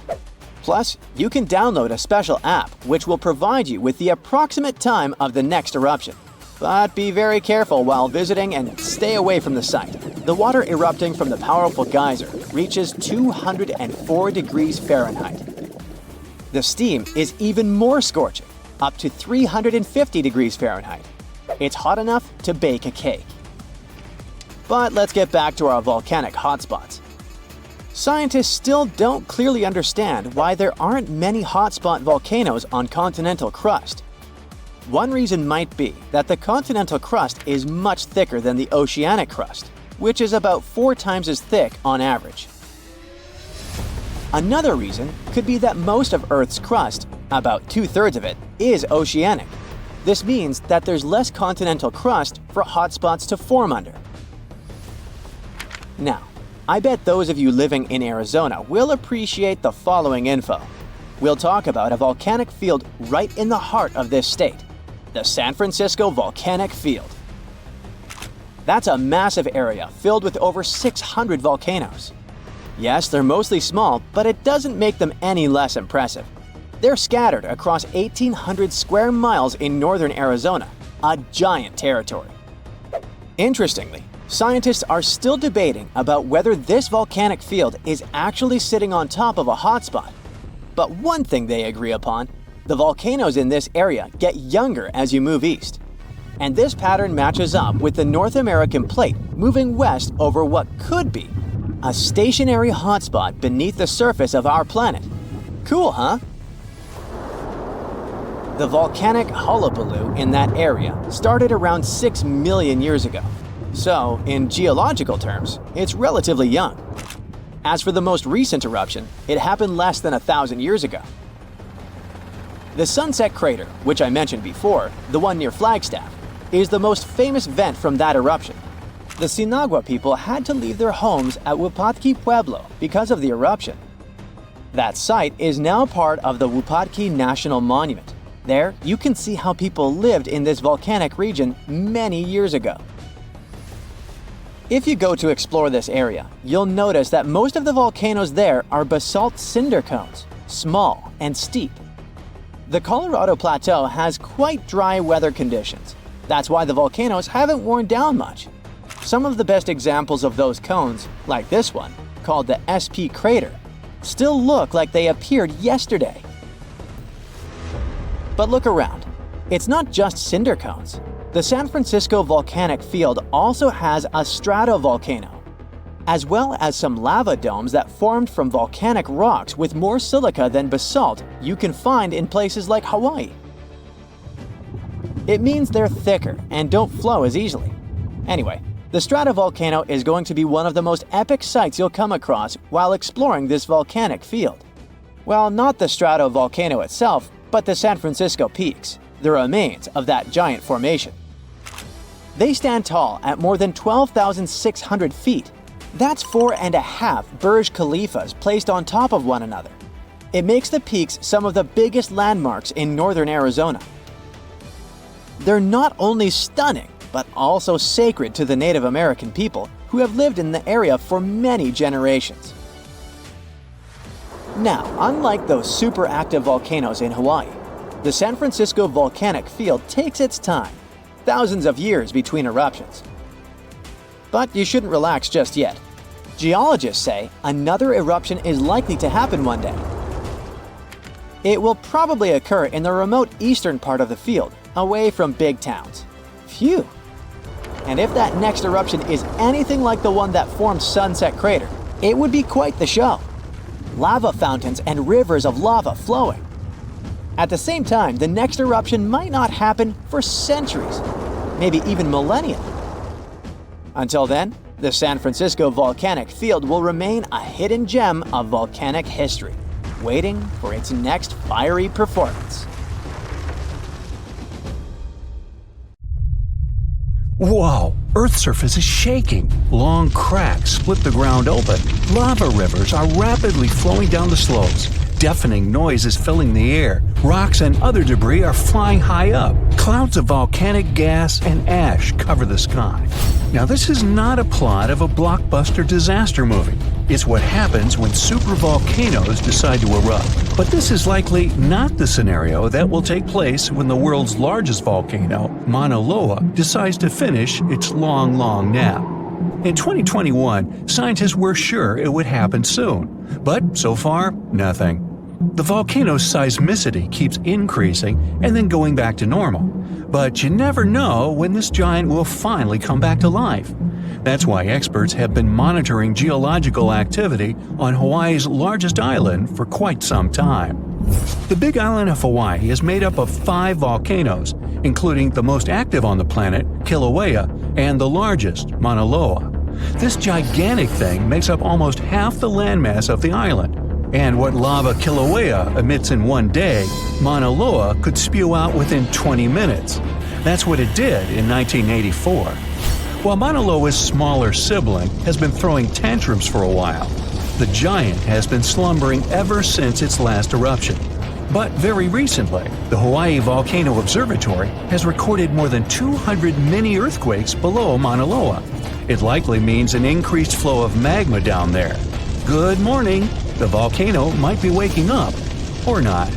Plus, you can download a special app which will provide you with the approximate time of the next eruption. But be very careful while visiting and stay away from the site. The water erupting from the powerful geyser reaches 204 degrees Fahrenheit. The steam is even more scorching, up to 350 degrees Fahrenheit. It's hot enough to bake a cake. But let's get back to our volcanic hotspots. Scientists still don't clearly understand why there aren't many hotspot volcanoes on continental crust. One reason might be that the continental crust is much thicker than the oceanic crust, which is about 4 times as thick on average. Another reason could be that most of Earth's crust, about 2/3 of it, is oceanic. This means that there's less continental crust for hotspots to form under. Now, I bet those of you living in Arizona will appreciate the following info. We'll talk about a volcanic field right in the heart of this state, the San Francisco Volcanic Field. That's a massive area filled with over 600 volcanoes. Yes, they're mostly small, but it doesn't make them any less impressive. They're scattered across 1,800 square miles in northern Arizona, a giant territory. Interestingly, scientists are still debating about whether this volcanic field is actually sitting on top of a hotspot. But one thing they agree upon, the volcanoes in this area get younger as you move east. And this pattern matches up with the North American plate moving west over what could be a stationary hotspot beneath the surface of our planet. Cool, huh? The volcanic hullabaloo in that area started around 6 million years ago. So, in geological terms, it's relatively young. As for the most recent eruption, it happened less than 1,000 years ago. The Sunset Crater, which I mentioned before, the one near Flagstaff, is the most famous vent from that eruption. The Sinagua people had to leave their homes at Wupatki Pueblo because of the eruption. That site is now part of the Wupatki National Monument. There, you can see how people lived in this volcanic region many years ago. If you go to explore this area, you'll notice that most of the volcanoes there are basalt cinder cones, small and steep. The Colorado Plateau has quite dry weather conditions. That's why the volcanoes haven't worn down much. Some of the best examples of those cones, like this one, called the SP crater, still look like they appeared yesterday. But look around. It's not just cinder cones. The San Francisco Volcanic Field also has a stratovolcano, as well as some lava domes that formed from volcanic rocks with more silica than basalt you can find in places like Hawaii. It means they're thicker and don't flow as easily. Anyway, the stratovolcano is going to be one of the most epic sights you'll come across while exploring this volcanic field. Well, not the stratovolcano itself, but the San Francisco Peaks, the remains of that giant formation. They stand tall at more than 12,600 feet. That's 4.5 Burj Khalifas placed on top of one another. It makes the peaks some of the biggest landmarks in northern Arizona. They're not only stunning, but also sacred to the Native American people who have lived in the area for many generations. Now, unlike those super active volcanoes in Hawaii, the San Francisco volcanic field takes its time, thousands of years between eruptions. But you shouldn't relax just yet. Geologists say another eruption is likely to happen one day. It will probably occur in the remote eastern part of the field, away from big towns. Phew! And if that next eruption is anything like the one that formed Sunset Crater, it would be quite the show. Lava fountains and rivers of lava flowing. At the same time, the next eruption might not happen for centuries, maybe even millennia. Until then, the San Francisco volcanic field will remain a hidden gem of volcanic history, waiting for its next fiery performance. Whoa! Earth's surface is shaking. Long cracks split the ground open. Lava rivers are rapidly flowing down the slopes. Deafening noise is filling the air. Rocks and other debris are flying high up. Clouds of volcanic gas and ash cover the sky. Now, this is not a plot of a blockbuster disaster movie. It's what happens when supervolcanoes decide to erupt. But this is likely not the scenario that will take place when the world's largest volcano, Mauna Loa, decides to finish its long nap. In 2021, scientists were sure it would happen soon. But so far, nothing. The volcano's seismicity keeps increasing and then going back to normal. But you never know when this giant will finally come back to life. That's why experts have been monitoring geological activity on Hawaii's largest island for quite some time. The Big Island of Hawaii is made up of 5 volcanoes, including the most active on the planet, Kilauea, and the largest, Mauna Loa. This gigantic thing makes up almost half the landmass of the island. And what lava Kilauea emits in one day, Mauna Loa could spew out within 20 minutes. That's what it did in 1984. While Mauna Loa's smaller sibling has been throwing tantrums for a while, the giant has been slumbering ever since its last eruption. But very recently, the Hawaii Volcano Observatory has recorded more than 200 mini-earthquakes below Mauna Loa. It likely means an increased flow of magma down there. Good morning! The volcano might be waking up, or not.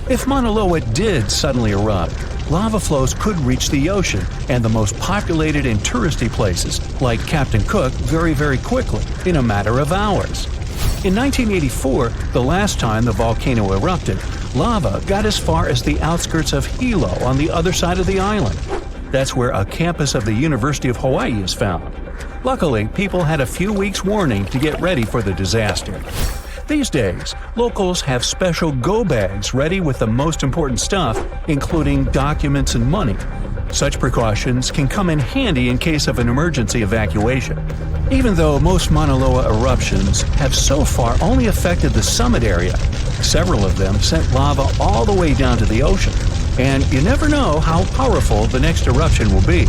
If Mauna Loa did suddenly erupt, lava flows could reach the ocean and the most populated and touristy places, like Captain Cook, very quickly, in a matter of hours. In 1984, the last time the volcano erupted, lava got as far as the outskirts of Hilo on the other side of the island. That's where a campus of the University of Hawaii is found. Luckily, people had a few weeks' warning to get ready for the disaster. These days, locals have special go bags ready with the most important stuff, including documents and money. Such precautions can come in handy in case of an emergency evacuation. Even though most Mauna Loa eruptions have so far only affected the summit area, several of them sent lava all the way down to the ocean. And you never know how powerful the next eruption will be.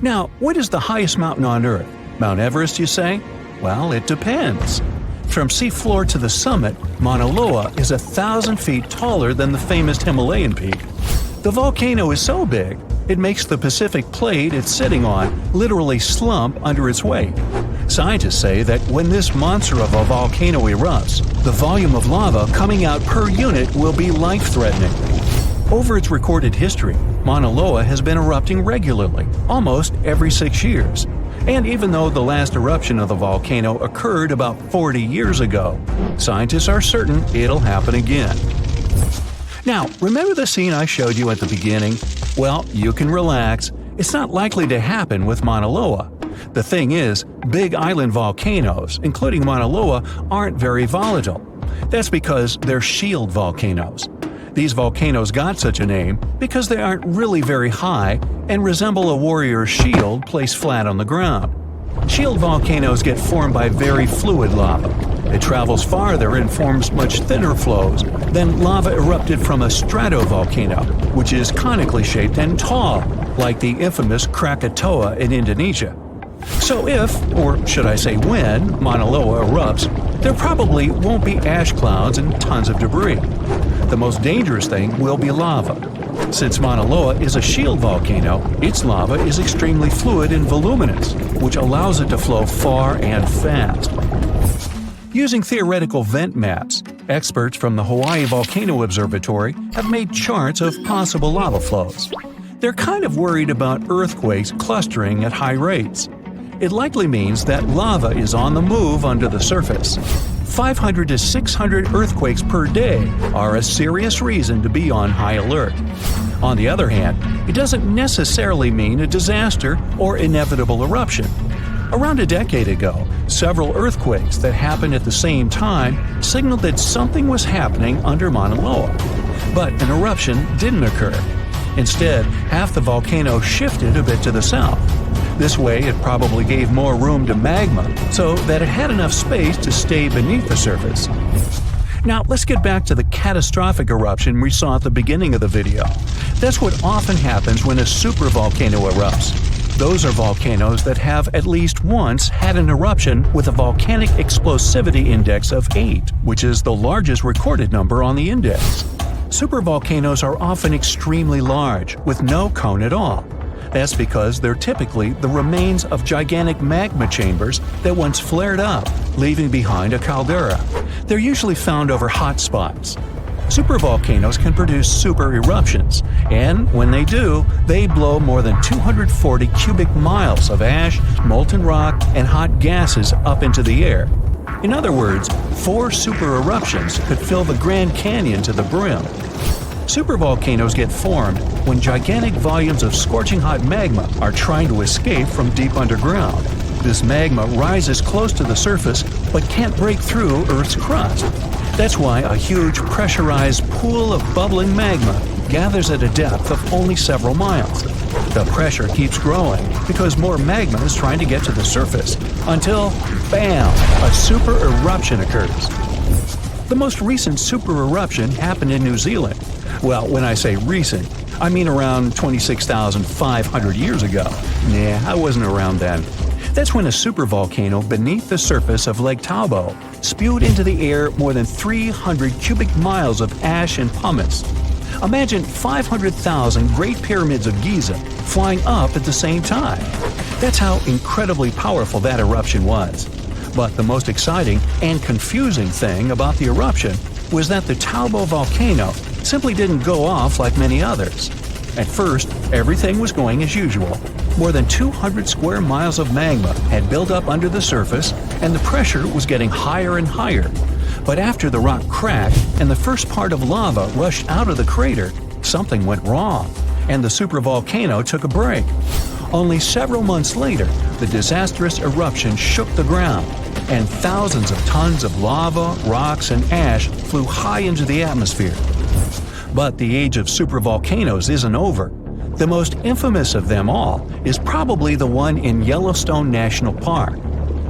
Now, what is the highest mountain on Earth? Mount Everest, you say? Well, it depends. From seafloor to the summit, Mauna Loa is 1,000 feet taller than the famous Himalayan peak. The volcano is so big, it makes the Pacific plate it's sitting on literally slump under its weight. Scientists say that when this monster of a volcano erupts, the volume of lava coming out per unit will be life-threatening. Over its recorded history, Mauna Loa has been erupting regularly, almost every 6 years. And even though the last eruption of the volcano occurred about 40 years ago, scientists are certain it'll happen again. Now, remember the scene I showed you at the beginning? Well, you can relax. It's not likely to happen with Mauna Loa. The thing is, big island volcanoes, including Mauna Loa, aren't very volatile. That's because they're shield volcanoes. These volcanoes got such a name because they aren't really very high and resemble a warrior's shield placed flat on the ground. Shield volcanoes get formed by very fluid lava, It travels farther and forms much thinner flows than lava erupted from a stratovolcano, which is conically shaped and tall, like the infamous Krakatoa in Indonesia. So if, or should I say when, Mauna Loa erupts, there probably won't be ash clouds and tons of debris. The most dangerous thing will be lava. Since Mauna Loa is a shield volcano, its lava is extremely fluid and voluminous, which allows it to flow far and fast. Using theoretical vent maps, experts from the Hawaii Volcano Observatory have made charts of possible lava flows. They're kind of worried about earthquakes clustering at high rates. It likely means that lava is on the move under the surface. 500 to 600 earthquakes per day are a serious reason to be on high alert. On the other hand, it doesn't necessarily mean a disaster or inevitable eruption. Around a decade ago, several earthquakes that happened at the same time signaled that something was happening under Mauna Loa. But an eruption didn't occur. Instead, half the volcano shifted a bit to the south. This way, it probably gave more room to magma so that it had enough space to stay beneath the surface. Now, let's get back to the catastrophic eruption we saw at the beginning of the video. That's what often happens when a supervolcano erupts. Those are volcanoes that have at least once had an eruption with a volcanic explosivity index of 8, which is the largest recorded number on the index. Supervolcanoes are often extremely large, with no cone at all. That's because they're typically the remains of gigantic magma chambers that once flared up, leaving behind a caldera. They're usually found over hot spots. Supervolcanoes can produce super eruptions, and when they do, they blow more than 240 cubic miles of ash, molten rock, and hot gases up into the air. In other words, 4 super eruptions could fill the Grand Canyon to the brim. Supervolcanoes get formed when gigantic volumes of scorching hot magma are trying to escape from deep underground. This magma rises close to the surface but can't break through Earth's crust. That's why a huge pressurized pool of bubbling magma gathers at a depth of only several miles. The pressure keeps growing because more magma is trying to get to the surface until, bam, a super eruption occurs. The most recent super eruption happened in New Zealand. Well, when I say recent, I mean around 26,500 years ago. Nah, I wasn't around then. That's when a supervolcano beneath the surface of Lake Toba spewed into the air more than 300 cubic miles of ash and pumice. Imagine 500,000 Great Pyramids of Giza flying up at the same time. That's how incredibly powerful that eruption was. But the most exciting and confusing thing about the eruption was that the Toba volcano simply didn't go off like many others. At first, everything was going as usual. More than 200 square miles of magma had built up under the surface, and the pressure was getting higher and higher. But after the rock cracked and the first part of lava rushed out of the crater, something went wrong, and the supervolcano took a break. Only several months later, the disastrous eruption shook the ground, and thousands of tons of lava, rocks, and ash flew high into the atmosphere. But the age of supervolcanoes isn't over. The most infamous of them all is probably the one in Yellowstone National Park.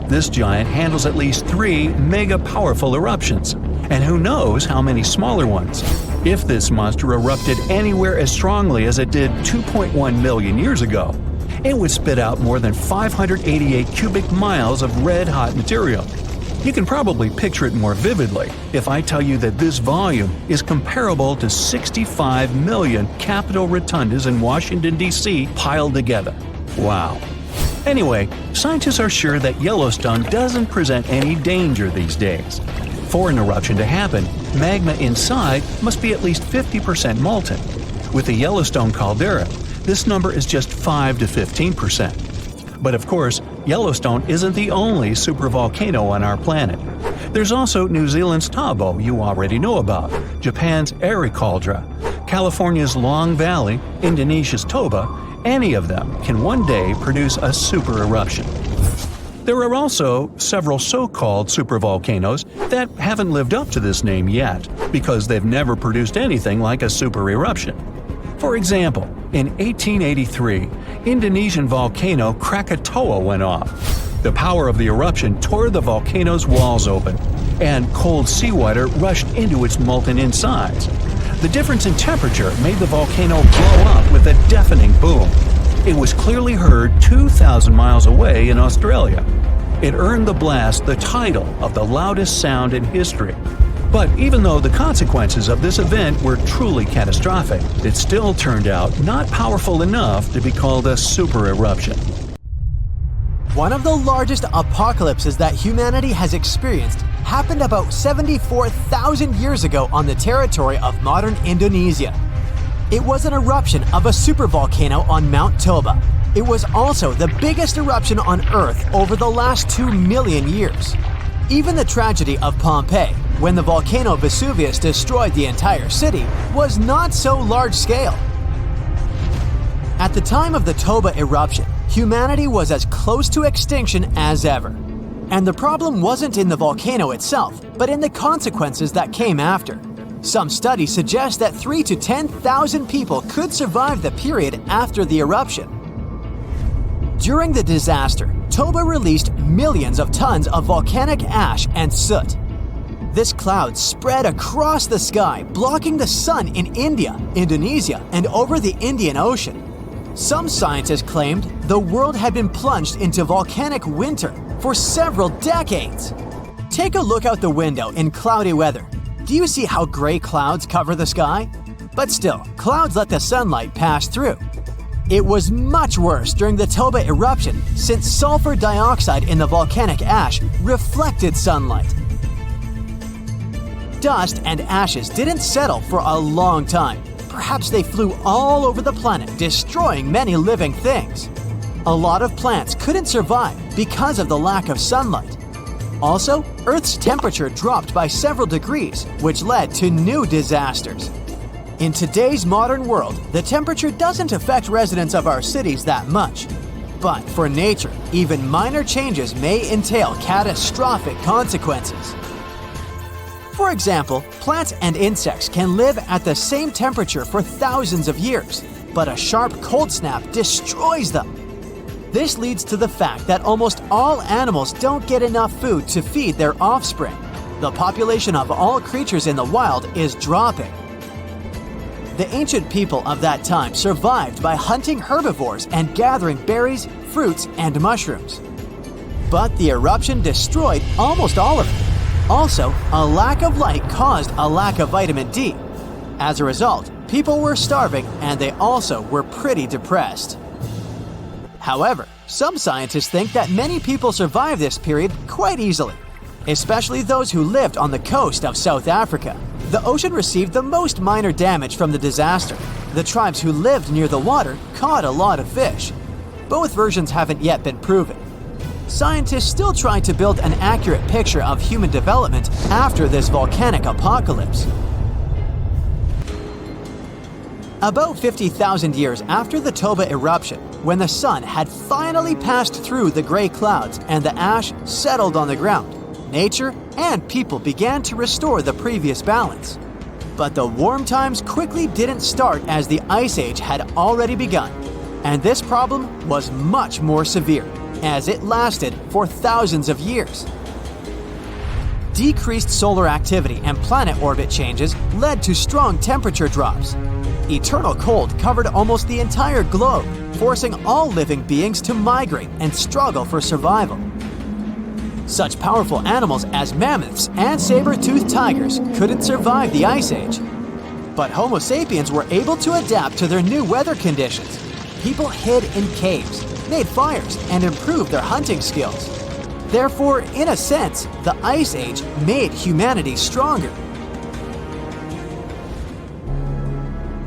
This giant handles at least 3 mega-powerful eruptions, and who knows how many smaller ones. If this monster erupted anywhere as strongly as it did 2.1 million years ago, it would spit out more than 588 cubic miles of red-hot material. You can probably picture it more vividly if I tell you that this volume is comparable to 65 million Capitol rotundas in Washington, D.C. piled together. Wow. Anyway, scientists are sure that Yellowstone doesn't present any danger these days. For an eruption to happen, magma inside must be at least 50% molten. With the Yellowstone caldera, this number is just 5 to 15%. But of course, Yellowstone isn't the only supervolcano on our planet. There's also New Zealand's Toba you already know about, Japan's Erupt, California's Long Valley, Indonesia's Toba. Any of them can one day produce a super eruption. There are also several so-called supervolcanoes that haven't lived up to this name yet because they've never produced anything like a super eruption. For example, in 1883, Indonesian volcano Krakatoa went off. The power of the eruption tore the volcano's walls open. and cold seawater rushed into its molten insides. The difference in temperature made the volcano blow up with a deafening boom. It was clearly heard 2,000 miles away in Australia. It earned the blast the title of the loudest sound in history. But even though the consequences of this event were truly catastrophic, it still turned out not powerful enough to be called a super eruption. One of the largest apocalypses that humanity has experienced happened about 74,000 years ago on the territory of modern Indonesia. It was an eruption of a supervolcano on Mount Toba. It was also the biggest eruption on Earth over the last 2 million years. Even the tragedy of Pompeii, when the volcano Vesuvius destroyed the entire city, was not so large-scale. At the time of the Toba eruption, humanity was as close to extinction as ever. And the problem wasn't in the volcano itself, but in the consequences that came after. Some studies suggest that 3,000 to 10,000 people could survive the period after the eruption. During the disaster, Toba released millions of tons of volcanic ash and soot. This cloud spread across the sky, blocking the sun in India, Indonesia, and over the Indian Ocean. Some scientists claimed the world had been plunged into volcanic winter for several decades. Take a look out the window in cloudy weather. Do you see how gray clouds cover the sky? But still, clouds let the sunlight pass through. It was much worse during the Toba eruption since sulfur dioxide in the volcanic ash reflected sunlight. Dust and ashes didn't settle for a long time. Perhaps they flew all over the planet, destroying many living things. A lot of plants couldn't survive because of the lack of sunlight. Also, Earth's temperature dropped by several degrees, which led to new disasters. In today's modern world, the temperature doesn't affect residents of our cities that much. But for nature, even minor changes may entail catastrophic consequences. For example, plants and insects can live at the same temperature for thousands of years, but a sharp cold snap destroys them. This leads to the fact that almost all animals don't get enough food to feed their offspring. The population of all creatures in the wild is dropping. The ancient people of that time survived by hunting herbivores and gathering berries, fruits, and mushrooms. But the eruption destroyed almost all of it. Also, a lack of light caused a lack of vitamin D. As a result, people were starving and they also were pretty depressed. However, some scientists think that many people survived this period quite easily, especially those who lived on the coast of South Africa. The ocean received the most minor damage from the disaster. The tribes who lived near the water caught a lot of fish. Both versions haven't yet been proven. Scientists still try to build an accurate picture of human development after this volcanic apocalypse. About 50,000 years after the Toba eruption, when the sun had finally passed through the gray clouds and the ash settled on the ground, nature and people began to restore the previous balance. But the warm times quickly didn't start as the Ice Age had already begun, and this problem was much more severe, as it lasted for thousands of years. Decreased solar activity and planet orbit changes led to strong temperature drops. Eternal cold covered almost the entire globe, forcing all living beings to migrate and struggle for survival. Such powerful animals as mammoths and saber-toothed tigers couldn't survive the Ice Age. But Homo sapiens were able to adapt to their new weather conditions. People hid in caves, made fires, and improved their hunting skills. Therefore, in a sense, the Ice Age made humanity stronger.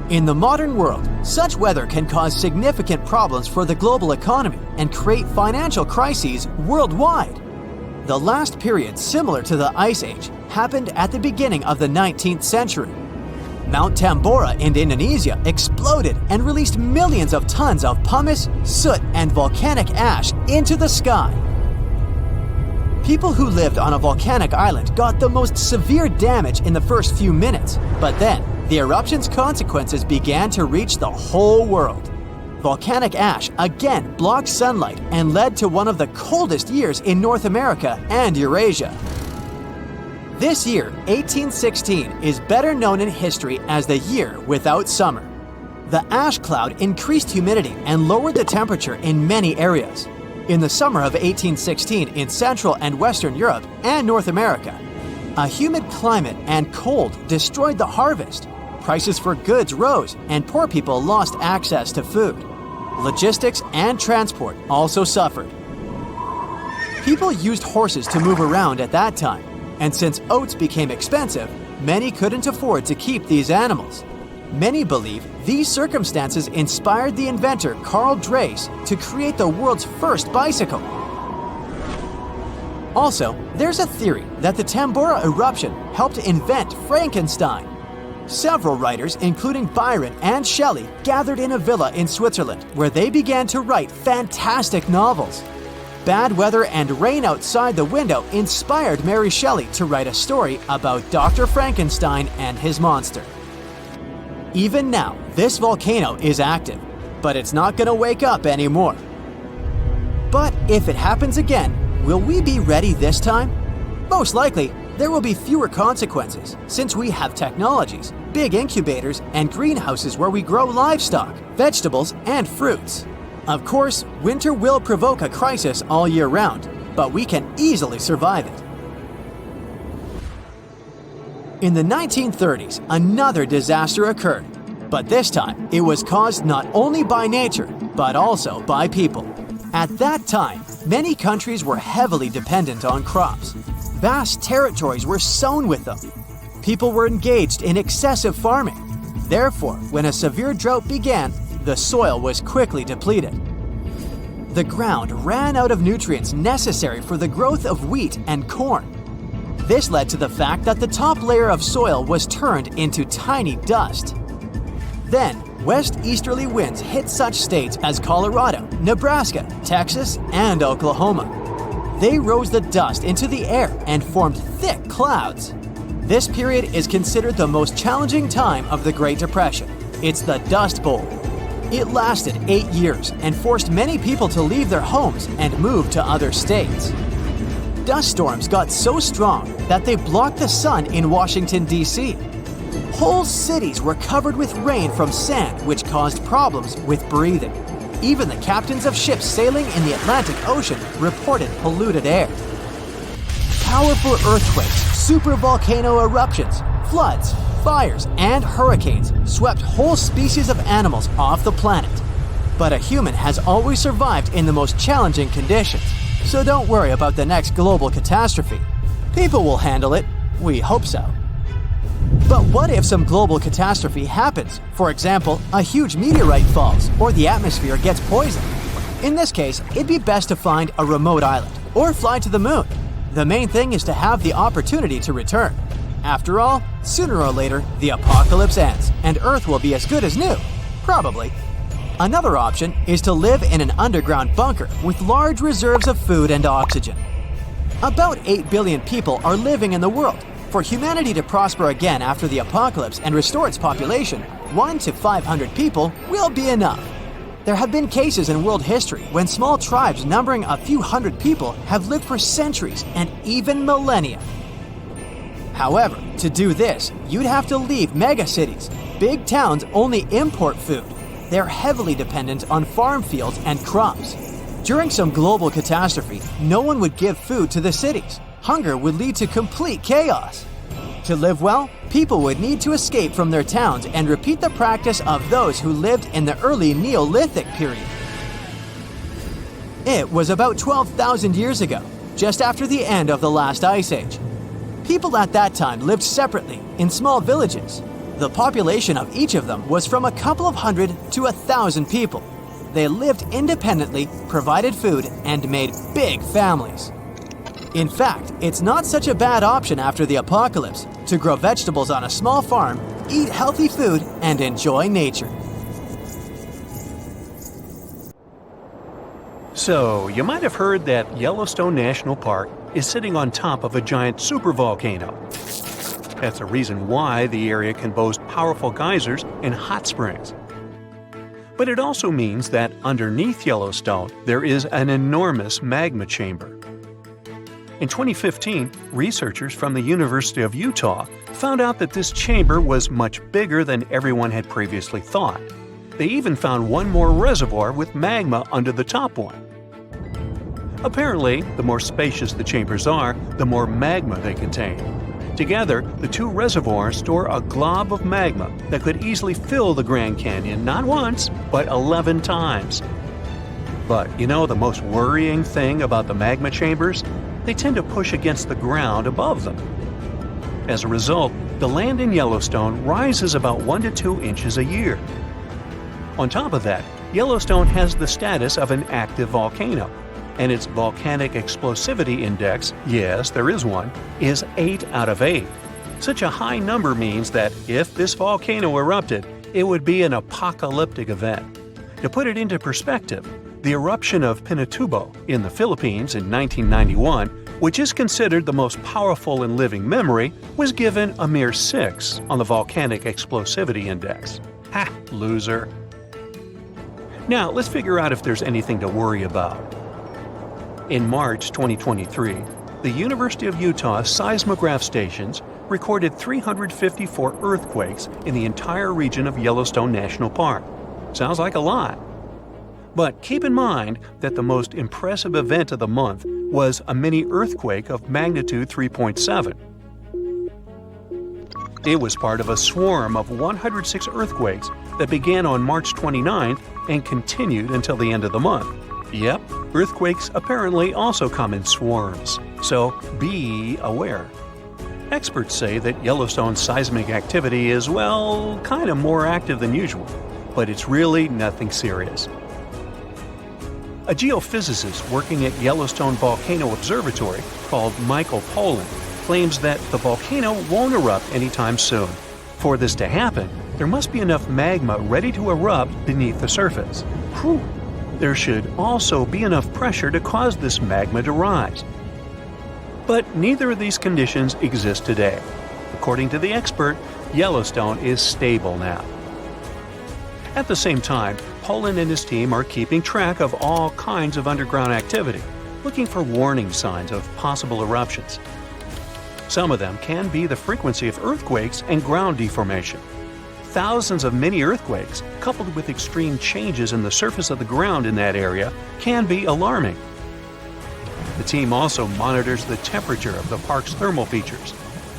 In the modern world, such weather can cause significant problems for the global economy and create financial crises worldwide. The last period similar to the Ice Age happened at the beginning of the 19th century. Mount Tambora in Indonesia exploded and released millions of tons of pumice, soot, and volcanic ash into the sky. People who lived on a volcanic island got the most severe damage in the first few minutes, but then the eruption's consequences began to reach the whole world. Volcanic ash again blocked sunlight and led to one of the coldest years in North America and Eurasia. This year, 1816, is better known in history as the year without summer. The ash cloud increased humidity and lowered the temperature in many areas. In the summer of 1816 in Central and Western Europe and North America, a humid climate and cold destroyed the harvest. Prices for goods rose and poor people lost access to food. Logistics and transport also suffered. People used horses to move around at that time, and since oats became expensive, many couldn't afford to keep these animals. Many believe these circumstances inspired the inventor Carl Dreis to create the world's first bicycle. Also, there's a theory that the Tambora eruption helped invent Frankenstein. Several writers, including Byron and Shelley, gathered in a villa in Switzerland where they began to write fantastic novels. Bad weather and rain outside the window inspired Mary Shelley to write a story about Dr. Frankenstein and his monster. Even now, this volcano is active, but it's not going to wake up anymore. But if it happens again, will we be ready this time? Most likely, there will be fewer consequences since we have technologies, big incubators, and greenhouses where we grow livestock, vegetables, and fruits. Of course, winter will provoke a crisis all year round, but we can easily survive it. In the 1930s, another disaster occurred, but this time it was caused not only by nature, but also by people. At that time, many countries were heavily dependent on crops. Vast territories were sown with them. People were engaged in excessive farming. Therefore, when a severe drought began, the soil was quickly depleted. The ground ran out of nutrients necessary for the growth of wheat and corn. This led to the fact that the top layer of soil was turned into tiny dust. Then, west-easterly winds hit such states as Colorado, Nebraska, Texas, and Oklahoma. They rose the dust into the air and formed thick clouds. This period is considered the most challenging time of the Great Depression. It's the Dust Bowl. It lasted 8 years and forced many people to leave their homes and move to other states. Dust storms got so strong that they blocked the sun in Washington, D.C. Whole cities were covered with rain from sand, which caused problems with breathing. Even the captains of ships sailing in the Atlantic Ocean reported polluted air. Powerful earthquakes, supervolcano eruptions, floods, fires, and hurricanes swept whole species of animals off the planet. But a human has always survived in the most challenging conditions, so don't worry about the next global catastrophe. People will handle it. We hope so. But what if some global catastrophe happens? For example, a huge meteorite falls or the atmosphere gets poisoned. In this case, it'd be best to find a remote island or fly to the moon. The main thing is to have the opportunity to return. After all, sooner or later, the apocalypse ends and Earth will be as good as new. Probably. Another option is to live in an underground bunker with large reserves of food and oxygen. About 8 billion people are living in the world. For humanity to prosper again after the apocalypse and restore its population, 1 to 500 people will be enough. There have been cases in world history when small tribes numbering a few hundred people have lived for centuries and even millennia. However, to do this, you'd have to leave megacities. Big towns only import food. They're heavily dependent on farm fields and crops. During some global catastrophe, no one would give food to the cities. Hunger would lead to complete chaos. To live well, people would need to escape from their towns and repeat the practice of those who lived in the early Neolithic period. It was about 12,000 years ago, just after the end of the last ice age. People at that time lived separately in small villages. The population of each of them was from a couple of hundred to 1,000 people. They lived independently, provided food, and made big families. In fact, it's not such a bad option after the apocalypse to grow vegetables on a small farm, eat healthy food, and enjoy nature. So, you might have heard that Yellowstone National Park is sitting on top of a giant supervolcano. That's the reason why the area can boast powerful geysers and hot springs. But it also means that underneath Yellowstone, there is an enormous magma chamber. In 2015, researchers from the University of Utah found out that this chamber was much bigger than everyone had previously thought. They even found one more reservoir with magma under the top one. Apparently, the more spacious the chambers are, the more magma they contain. Together, the two reservoirs store a glob of magma that could easily fill the Grand Canyon not once, but 11 times. But you know the most worrying thing about the magma chambers? They tend to push against the ground above them. As a result, the land in Yellowstone rises about 1 to 2 inches a year. On top of that, Yellowstone has the status of an active volcano, and its volcanic explosivity index, yes, there is one, is 8 out of 8. Such a high number means that if this volcano erupted, it would be an apocalyptic event. To put it into perspective, the eruption of Pinatubo in the Philippines in 1991, which is considered the most powerful in living memory, was given a mere 6 on the volcanic explosivity index. Ha, loser. Now, let's figure out if there's anything to worry about. In March 2023, the University of Utah seismograph stations recorded 354 earthquakes in the entire region of Yellowstone National Park. Sounds like a lot. But keep in mind that the most impressive event of the month was a mini earthquake of magnitude 3.7. It was part of a swarm of 106 earthquakes that began on March 29th and continued until the end of the month. Yep, earthquakes apparently also come in swarms, so be aware. Experts say that Yellowstone's seismic activity is, well, kind of more active than usual, but it's really nothing serious. A geophysicist working at Yellowstone Volcano Observatory called Michael Pollan claims that the volcano won't erupt anytime soon. For this to happen, there must be enough magma ready to erupt beneath the surface. Whew. There should also be enough pressure to cause this magma to rise. But neither of these conditions exist today. According to the expert, Yellowstone is stable now. At the same time, Pollan and his team are keeping track of all kinds of underground activity, looking for warning signs of possible eruptions. Some of them can be the frequency of earthquakes and ground deformation. Thousands of mini earthquakes, coupled with extreme changes in the surface of the ground in that area, can be alarming. The team also monitors the temperature of the park's thermal features.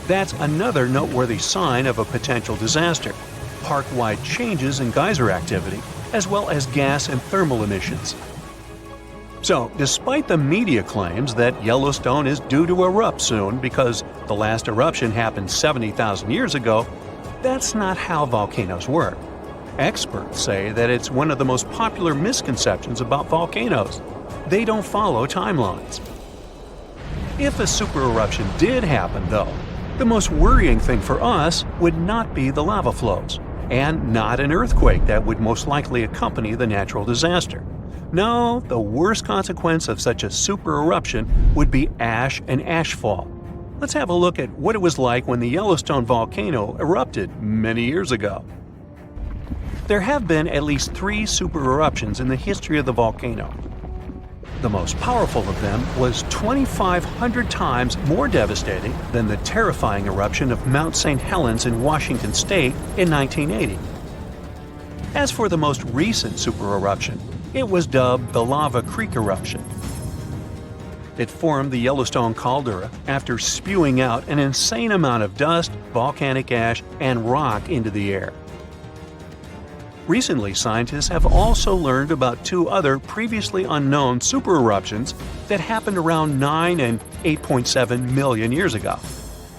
That's another noteworthy sign of a potential disaster: park-wide changes in geyser activity, as well as gas and thermal emissions. So, despite the media claims that Yellowstone is due to erupt soon because the last eruption happened 70,000 years ago, that's not how volcanoes work. Experts say that it's one of the most popular misconceptions about volcanoes. They don't follow timelines. If a supereruption did happen, though, the most worrying thing for us would not be the lava flows, and not an earthquake that would most likely accompany the natural disaster. No, the worst consequence of such a supereruption would be ash and ashfall. Let's have a look at what it was like when the Yellowstone volcano erupted many years ago. There have been at least 3 supereruptions in the history of the volcano. The most powerful of them was 2,500 times more devastating than the terrifying eruption of Mount St. Helens in Washington state in 1980. As for the most recent supereruption, it was dubbed the Lava Creek eruption. It formed the Yellowstone caldera after spewing out an insane amount of dust, volcanic ash, and rock into the air. Recently, scientists have also learned about 2 other previously unknown supereruptions that happened around 9 and 8.7 million years ago.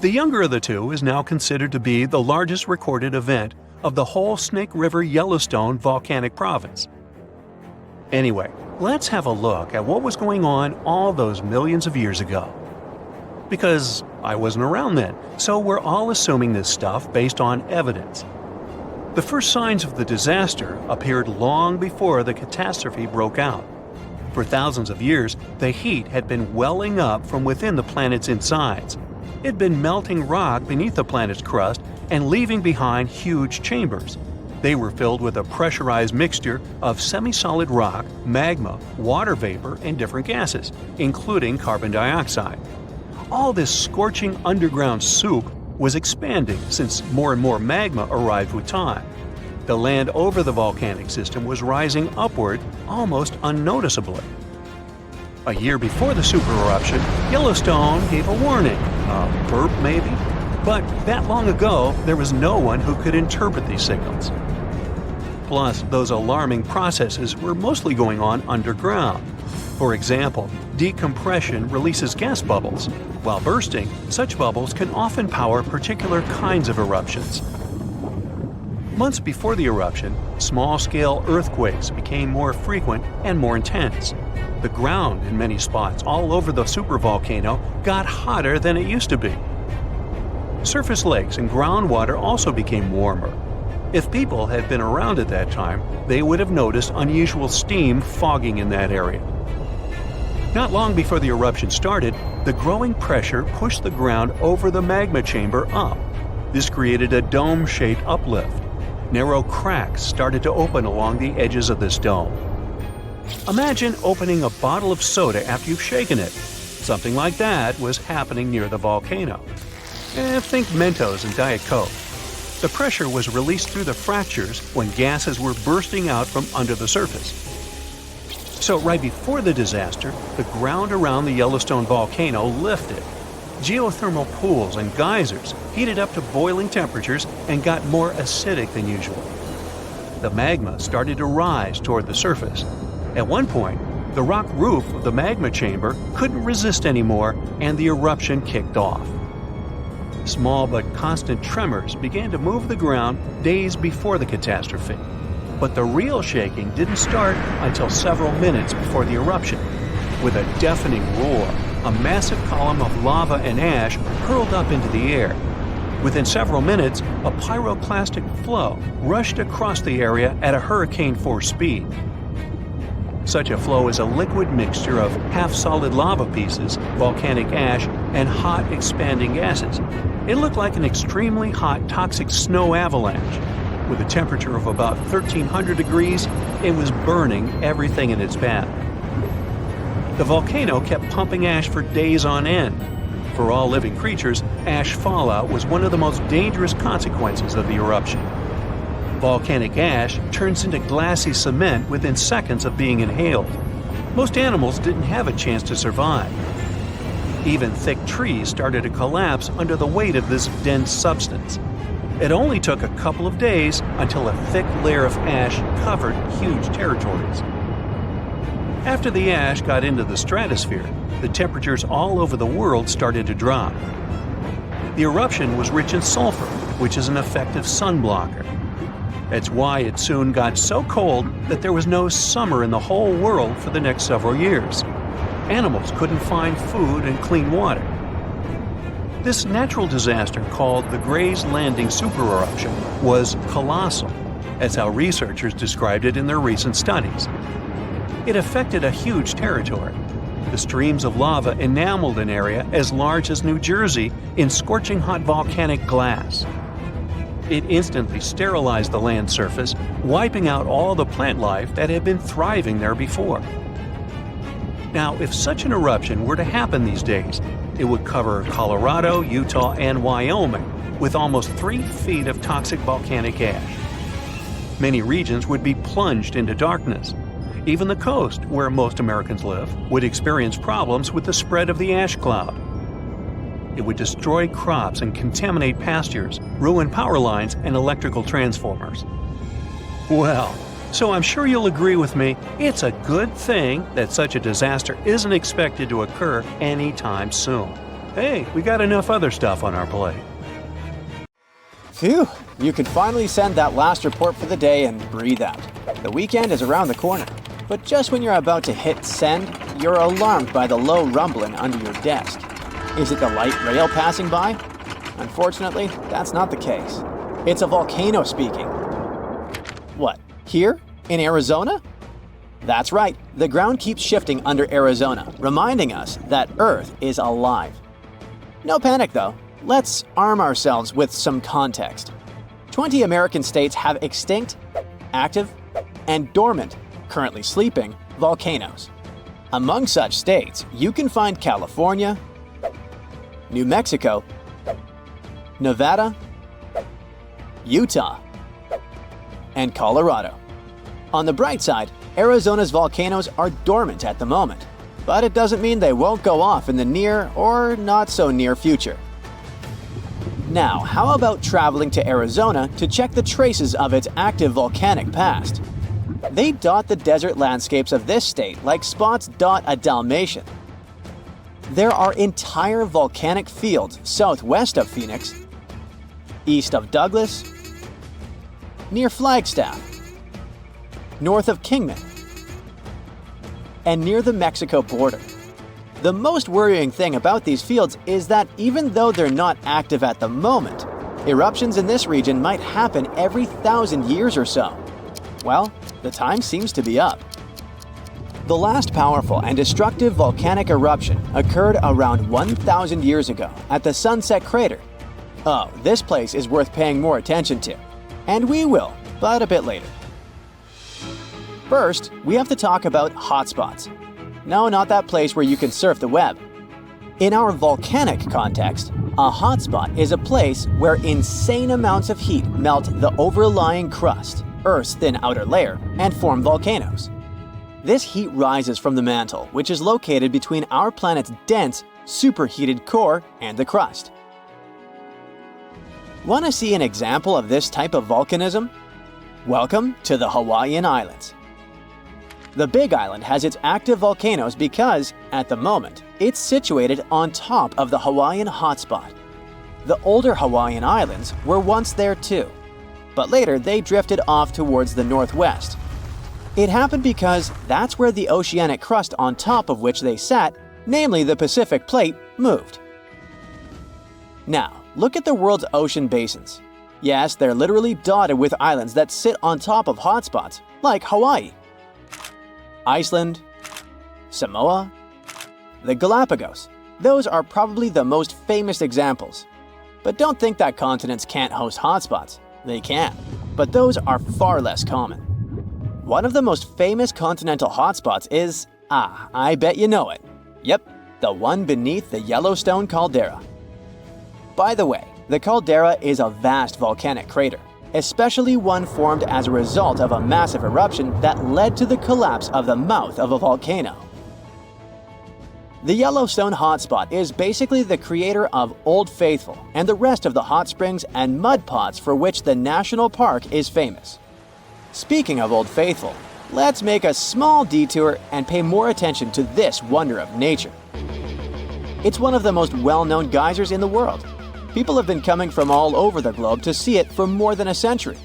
The younger of the 2 is now considered to be the largest recorded event of the whole Snake River Yellowstone volcanic province. Anyway, let's have a look at what was going on all those millions of years ago. Because I wasn't around then, so we're all assuming this stuff based on evidence. The first signs of the disaster appeared long before the catastrophe broke out. For thousands of years, the heat had been welling up from within the planet's insides. It had been melting rock beneath the planet's crust and leaving behind huge chambers. They were filled with a pressurized mixture of semi-solid rock, magma, water vapor, and different gases, including carbon dioxide. All this scorching underground soup was expanding since more and more magma arrived with time. The land over the volcanic system was rising upward almost unnoticeably. A year before the supereruption, Yellowstone gave a warning, a burp maybe, but that long ago there was no one who could interpret these signals. Plus, those alarming processes were mostly going on underground. For example, decompression releases gas bubbles. While bursting, such bubbles can often power particular kinds of eruptions. Months before the eruption, small-scale earthquakes became more frequent and more intense. The ground in many spots all over the supervolcano got hotter than it used to be. Surface lakes and groundwater also became warmer. If people had been around at that time, they would have noticed unusual steam fogging in that area. Not long before the eruption started, the growing pressure pushed the ground over the magma chamber up. This created a dome-shaped uplift. Narrow cracks started to open along the edges of this dome. Imagine opening a bottle of soda after you've shaken it. Something like that was happening near the volcano. Think Mentos and Diet Coke. The pressure was released through the fractures when gases were bursting out from under the surface. So right before the disaster, the ground around the Yellowstone volcano lifted. Geothermal pools and geysers heated up to boiling temperatures and got more acidic than usual. The magma started to rise toward the surface. At one point, the rock roof of the magma chamber couldn't resist anymore, and the eruption kicked off. Small but constant tremors began to move the ground days before the catastrophe. But the real shaking didn't start until several minutes before the eruption. With a deafening roar, a massive column of lava and ash hurled up into the air. Within several minutes, a pyroclastic flow rushed across the area at a hurricane-force speed. Such a flow is a liquid mixture of half-solid lava pieces, volcanic ash, and hot, expanding gases. It looked like an extremely hot, toxic snow avalanche. With a temperature of about 1,300 degrees, it was burning everything in its path. The volcano kept pumping ash for days on end. For all living creatures, ash fallout was one of the most dangerous consequences of the eruption. Volcanic ash turns into glassy cement within seconds of being inhaled. Most animals didn't have a chance to survive. Even thick trees started to collapse under the weight of this dense substance. It only took a couple of days until a thick layer of ash covered huge territories. After the ash got into the stratosphere, the temperatures all over the world started to drop. The eruption was rich in sulfur, which is an effective sunblocker. That's why it soon got so cold that there was no summer in the whole world for the next several years. Animals couldn't find food and clean water. This natural disaster, called the Gray's Landing supereruption, was colossal. That's how researchers described it in their recent studies. It affected a huge territory. The streams of lava enameled an area as large as New Jersey in scorching hot volcanic glass. It instantly sterilized the land surface, wiping out all the plant life that had been thriving there before. Now, if such an eruption were to happen these days, it would cover Colorado, Utah, and Wyoming with almost 3 feet of toxic volcanic ash. Many regions would be plunged into darkness. Even the coast, where most Americans live, would experience problems with the spread of the ash cloud. It would destroy crops and contaminate pastures, ruin power lines and electrical transformers. Well, so I'm sure you'll agree with me, it's a good thing that such a disaster isn't expected to occur anytime soon. Hey, we got enough other stuff on our plate. Phew, you can finally send that last report for the day and breathe out. The weekend is around the corner. But just when you're about to hit send, you're alarmed by the low rumbling under your desk. Is it the light rail passing by? Unfortunately, that's not the case. It's a volcano speaking. What, here? In Arizona? That's right, the ground keeps shifting under Arizona, reminding us that Earth is alive. No panic though. Let's arm ourselves with some context. 20 American states have extinct, active, and dormant, currently sleeping, volcanoes. Among such states, you can find California, New Mexico, Nevada, Utah, and Colorado. On the bright side, Arizona's volcanoes are dormant at the moment, but it doesn't mean they won't go off in the near or not so near future. Now, how about traveling to Arizona to check the traces of its active volcanic past? They dot the desert landscapes of this state like spots dot a Dalmatian. There are entire volcanic fields southwest of Phoenix, east of Douglas, near Flagstaff, north of Kingman, and near the Mexico border. The most worrying thing about these fields is that even though they're not active at the moment, eruptions in this region might happen every 1,000 years or so. Well, the time seems to be up. The last powerful and destructive volcanic eruption occurred around 1,000 years ago at the Sunset Crater. Oh, this place is worth paying more attention to. And we will, but a bit later. First, we have to talk about hotspots. No, not that place where you can surf the web. In our volcanic context, a hotspot is a place where insane amounts of heat melt the overlying crust, Earth's thin outer layer, and form volcanoes. This heat rises from the mantle, which is located between our planet's dense, superheated core and the crust. Want to see an example of this type of volcanism? Welcome to the Hawaiian Islands. The Big Island has its active volcanoes because, at the moment, it's situated on top of the Hawaiian hotspot. The older Hawaiian Islands were once there too, but later they drifted off towards the northwest. It happened because that's where the oceanic crust on top of which they sat, namely the Pacific Plate, moved. Now, look at the world's ocean basins. Yes, they're literally dotted with islands that sit on top of hotspots, like Hawaii, Iceland, Samoa, the Galapagos. Those are probably the most famous examples. But don't think that continents can't host hotspots. They can, but those are far less common. One of the most famous continental hotspots is, I bet you know it. Yep, the one beneath the Yellowstone caldera. By the way, the caldera is a vast volcanic crater, especially one formed as a result of a massive eruption that led to the collapse of the mouth of a volcano. The Yellowstone hotspot is basically the creator of Old Faithful and the rest of the hot springs and mud pots for which the national park is famous. Speaking of Old Faithful, let's make a small detour and pay more attention to this wonder of nature. It's one of the most well-known geysers in the world. People have been coming from all over the globe to see it for more than a century.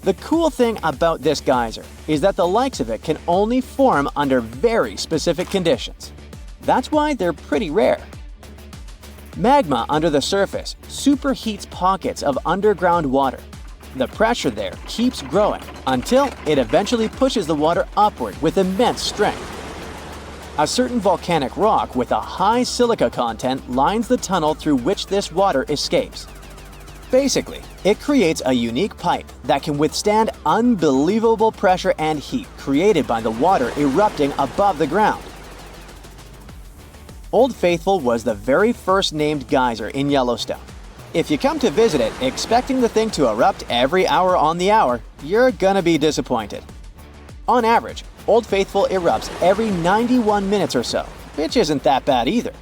The cool thing about this geyser is that the likes of it can only form under very specific conditions. That's why they're pretty rare. Magma under the surface superheats pockets of underground water. The pressure there keeps growing until it eventually pushes the water upward with immense strength. A certain volcanic rock with a high silica content lines the tunnel through which this water escapes. Basically, it creates a unique pipe that can withstand unbelievable pressure and heat created by the water erupting above the ground. Old Faithful was the very first named geyser in Yellowstone. If you come to visit it expecting the thing to erupt every hour on the hour, you're gonna be disappointed. On average, Old Faithful erupts every 91 minutes or so, which isn't that bad either.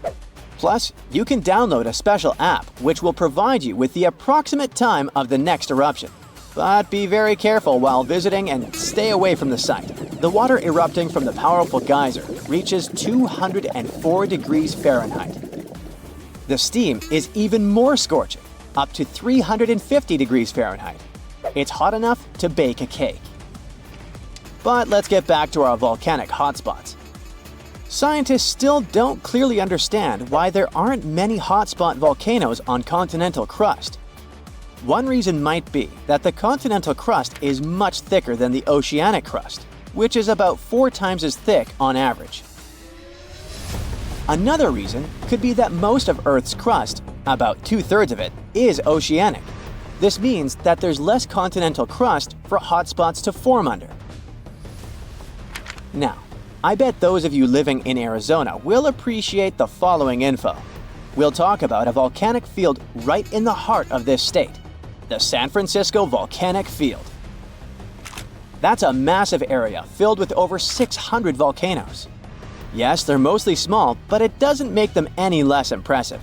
Plus, you can download a special app which will provide you with the approximate time of the next eruption. But be very careful while visiting and stay away from the site. The water erupting from the powerful geyser reaches 204 degrees Fahrenheit. The steam is even more scorching, up to 350 degrees Fahrenheit. It's hot enough to bake a cake. But let's get back to our volcanic hotspots. Scientists still don't clearly understand why there aren't many hotspot volcanoes on continental crust. One reason might be that the continental crust is much thicker than the oceanic crust, which is about 4 times as thick on average. Another reason could be that most of Earth's crust, about 2/3 of it, is oceanic. This means that there's less continental crust for hotspots to form under. Now, I bet those of you living in Arizona will appreciate the following info. we'll talk about a volcanic field right in the heart of this state, the San Francisco Volcanic Field. That's a massive area filled with over 600 volcanoes. Yes, they're mostly small, but it doesn't make them any less impressive.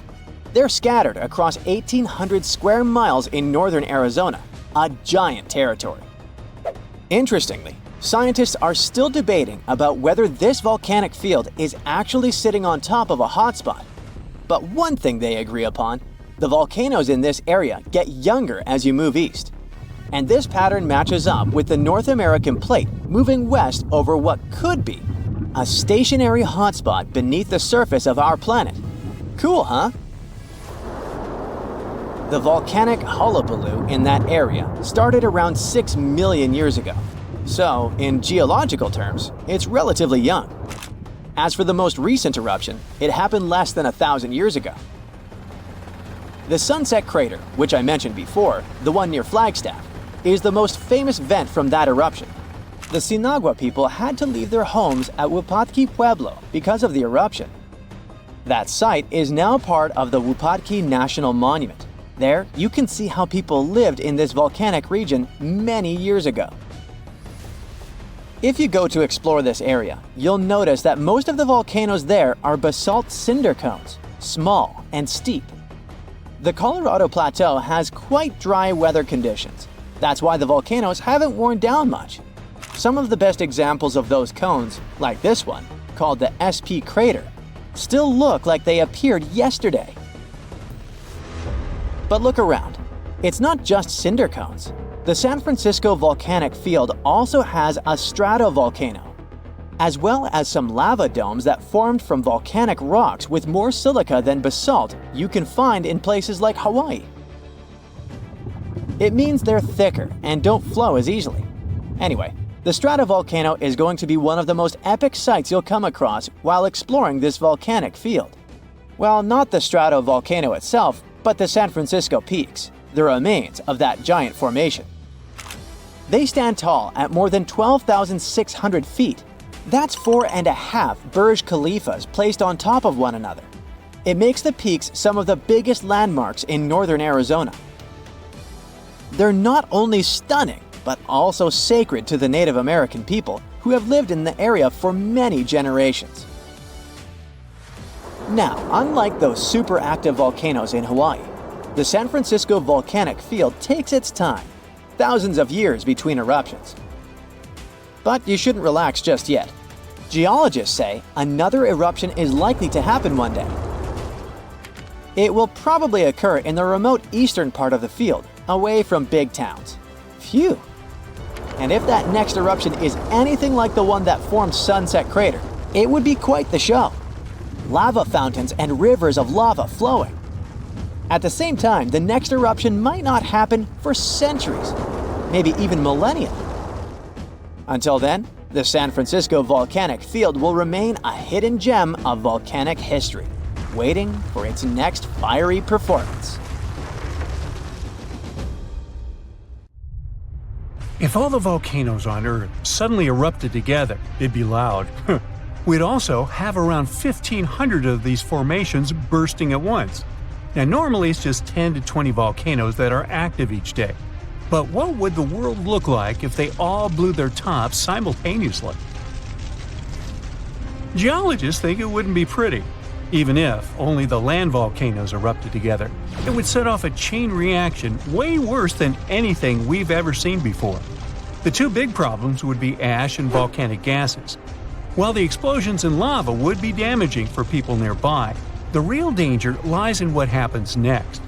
They're scattered across 1,800 square miles in northern Arizona, a giant territory. Interestingly, scientists are still debating about whether this volcanic field is actually sitting on top of a hotspot. But one thing they agree upon, the volcanoes in this area get younger as you move east. And this pattern matches up with the North American plate moving west over what could be a stationary hotspot beneath the surface of our planet. Cool, huh? The volcanic hullabaloo in that area started around 6 million years ago. So, in geological terms, it's relatively young. As for the most recent eruption, it happened less than 1,000 years ago. The Sunset Crater, which I mentioned before, the one near Flagstaff, is the most famous vent from that eruption. The Sinagua people had to leave their homes at Wupatki Pueblo because of the eruption. That site is now part of the Wupatki National Monument. There, you can see how people lived in this volcanic region many years ago. If you go to explore this area, you'll notice that most of the volcanoes there are basalt cinder cones, small and steep. The Colorado Plateau has quite dry weather conditions. That's why the volcanoes haven't worn down much. Some of the best examples of those cones, like this one, called the SP crater, still look like they appeared yesterday. But look around. It's not just cinder cones. The San Francisco Volcanic Field also has a stratovolcano, as well as some lava domes that formed from volcanic rocks with more silica than basalt you can find in places like Hawaii. It means they're thicker and don't flow as easily. Anyway, the stratovolcano is going to be one of the most epic sights you'll come across while exploring this volcanic field. Well, not the stratovolcano itself, but the San Francisco peaks, the remains of that giant formation. They stand tall at more than 12,600 feet. That's 4.5 Burj Khalifas placed on top of one another. It makes the peaks some of the biggest landmarks in northern Arizona. They're not only stunning, but also sacred to the Native American people who have lived in the area for many generations. Now, unlike those super active volcanoes in Hawaii, the San Francisco Volcanic Field takes its time, thousands of years between eruptions. But you shouldn't relax just yet. Geologists say another eruption is likely to happen one day. It will probably occur in the remote eastern part of the field, away from big towns. Phew! And if that next eruption is anything like the one that formed Sunset Crater, it would be quite the show. Lava fountains and rivers of lava flowing. At the same time, the next eruption might not happen for centuries, maybe even millennia. Until then, the San Francisco Volcanic Field will remain a hidden gem of volcanic history, waiting for its next fiery performance. If all the volcanoes on Earth suddenly erupted together, it'd be loud. We'd also have around 1,500 of these formations bursting at once. Now normally it's just 10 to 20 volcanoes that are active each day. But what would the world look like if they all blew their tops simultaneously? Geologists think it wouldn't be pretty. Even if only the land volcanoes erupted together, it would set off a chain reaction way worse than anything we've ever seen before. The two big problems would be ash and volcanic gases. While the explosions in lava would be damaging for people nearby, the real danger lies in what happens next.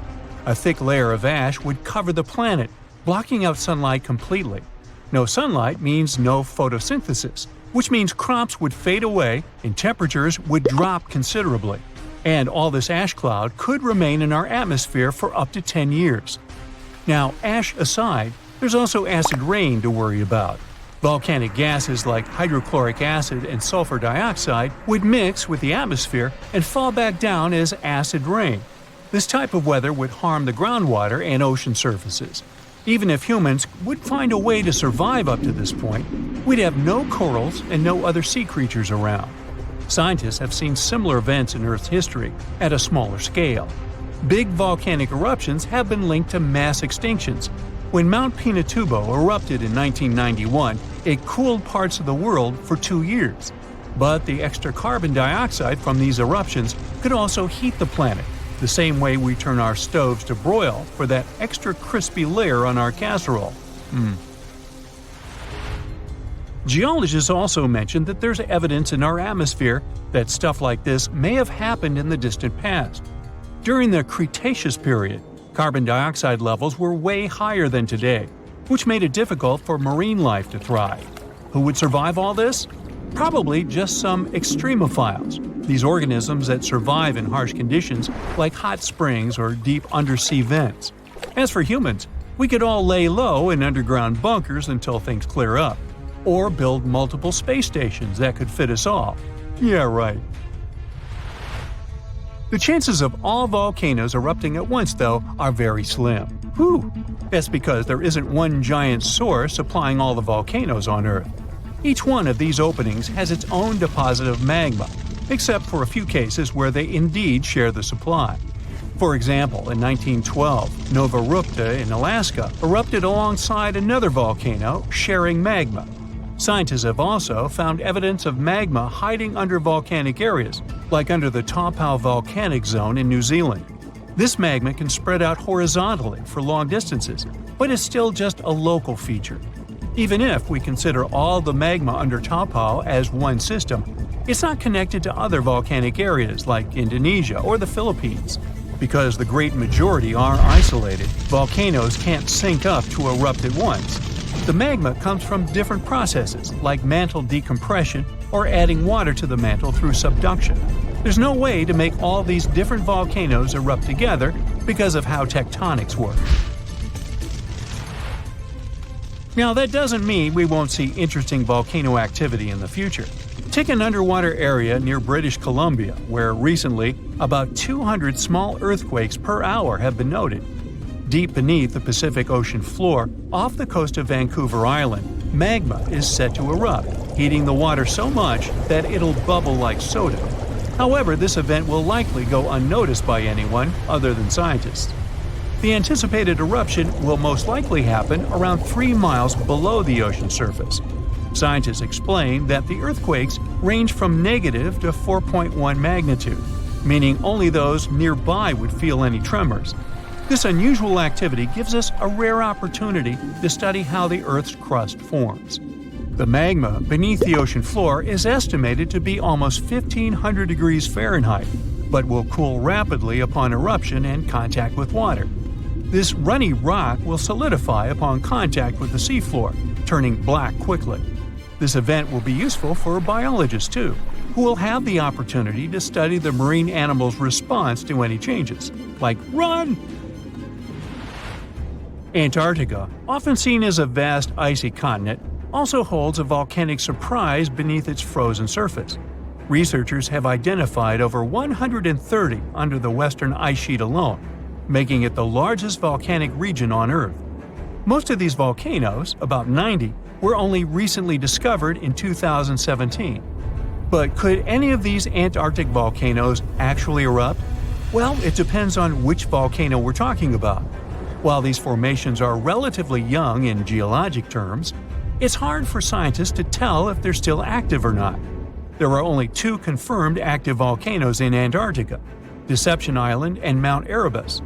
A thick layer of ash would cover the planet, blocking out sunlight completely. No sunlight means no photosynthesis, which means crops would fade away and temperatures would drop considerably. And all this ash cloud could remain in our atmosphere for up to 10 years. Now, ash aside, there's also acid rain to worry about. Volcanic gases like hydrochloric acid and sulfur dioxide would mix with the atmosphere and fall back down as acid rain. This type of weather would harm the groundwater and ocean surfaces. Even if humans would find a way to survive up to this point, we'd have no corals and no other sea creatures around. Scientists have seen similar events in Earth's history at a smaller scale. Big volcanic eruptions have been linked to mass extinctions. When Mount Pinatubo erupted in 1991, it cooled parts of the world for 2 years. But the extra carbon dioxide from these eruptions could also heat the planet, the same way we turn our stoves to broil for that extra crispy layer on our casserole. Geologists also mentioned that there's evidence in our atmosphere that stuff like this may have happened in the distant past. During the Cretaceous period, carbon dioxide levels were way higher than today, which made it difficult for marine life to thrive. Who would survive all this? Probably just some extremophiles, these organisms that survive in harsh conditions like hot springs or deep undersea vents. As for humans, we could all lay low in underground bunkers until things clear up, or build multiple space stations that could fit us all. Yeah, right. The chances of all volcanoes erupting at once, though, are very slim. Whew! That's because there isn't one giant source supplying all the volcanoes on Earth. Each one of these openings has its own deposit of magma, except for a few cases where they indeed share the supply. For example, in 1912, Nova Rupta in Alaska erupted alongside another volcano sharing magma. Scientists have also found evidence of magma hiding under volcanic areas, like under the Toba volcanic zone in New Zealand. This magma can spread out horizontally for long distances, but is still just a local feature. Even if we consider all the magma under Toba as one system, it's not connected to other volcanic areas like Indonesia or the Philippines. Because the great majority are isolated, volcanoes can't sync up to erupt at once. The magma comes from different processes, like mantle decompression or adding water to the mantle through subduction. There's no way to make all these different volcanoes erupt together because of how tectonics work. Now, that doesn't mean we won't see interesting volcano activity in the future. Take an underwater area near British Columbia, where recently about 200 small earthquakes per hour have been noted. Deep beneath the Pacific Ocean floor, off the coast of Vancouver Island, magma is set to erupt, heating the water so much that it'll bubble like soda. However, this event will likely go unnoticed by anyone other than scientists. The anticipated eruption will most likely happen around 3 miles below the ocean surface. Scientists explain that the earthquakes range from negative to 4.1 magnitude, meaning only those nearby would feel any tremors. This unusual activity gives us a rare opportunity to study how the Earth's crust forms. The magma beneath the ocean floor is estimated to be almost 1,500 degrees Fahrenheit, but will cool rapidly upon eruption and contact with water. This runny rock will solidify upon contact with the seafloor, turning black quickly. This event will be useful for biologists too, who will have the opportunity to study the marine animal's response to any changes, like run! Antarctica, often seen as a vast icy continent, also holds a volcanic surprise beneath its frozen surface. Researchers have identified over 130 under the western ice sheet alone, making it the largest volcanic region on Earth. Most of these volcanoes, about 90, were only recently discovered in 2017. But could any of these Antarctic volcanoes actually erupt? Well, it depends on which volcano we're talking about. While these formations are relatively young in geologic terms, it's hard for scientists to tell if they're still active or not. There are only 2 confirmed active volcanoes in Antarctica, Deception Island and Mount Erebus.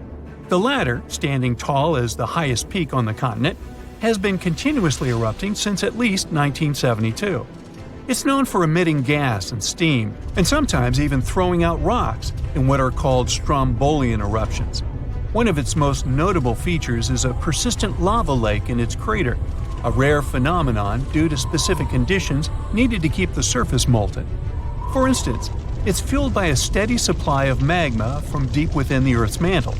The latter, standing tall as the highest peak on the continent, has been continuously erupting since at least 1972. It's known for emitting gas and steam, and sometimes even throwing out rocks in what are called strombolian eruptions. One of its most notable features is a persistent lava lake in its crater, a rare phenomenon due to specific conditions needed to keep the surface molten. For instance, it's fueled by a steady supply of magma from deep within the Earth's mantle.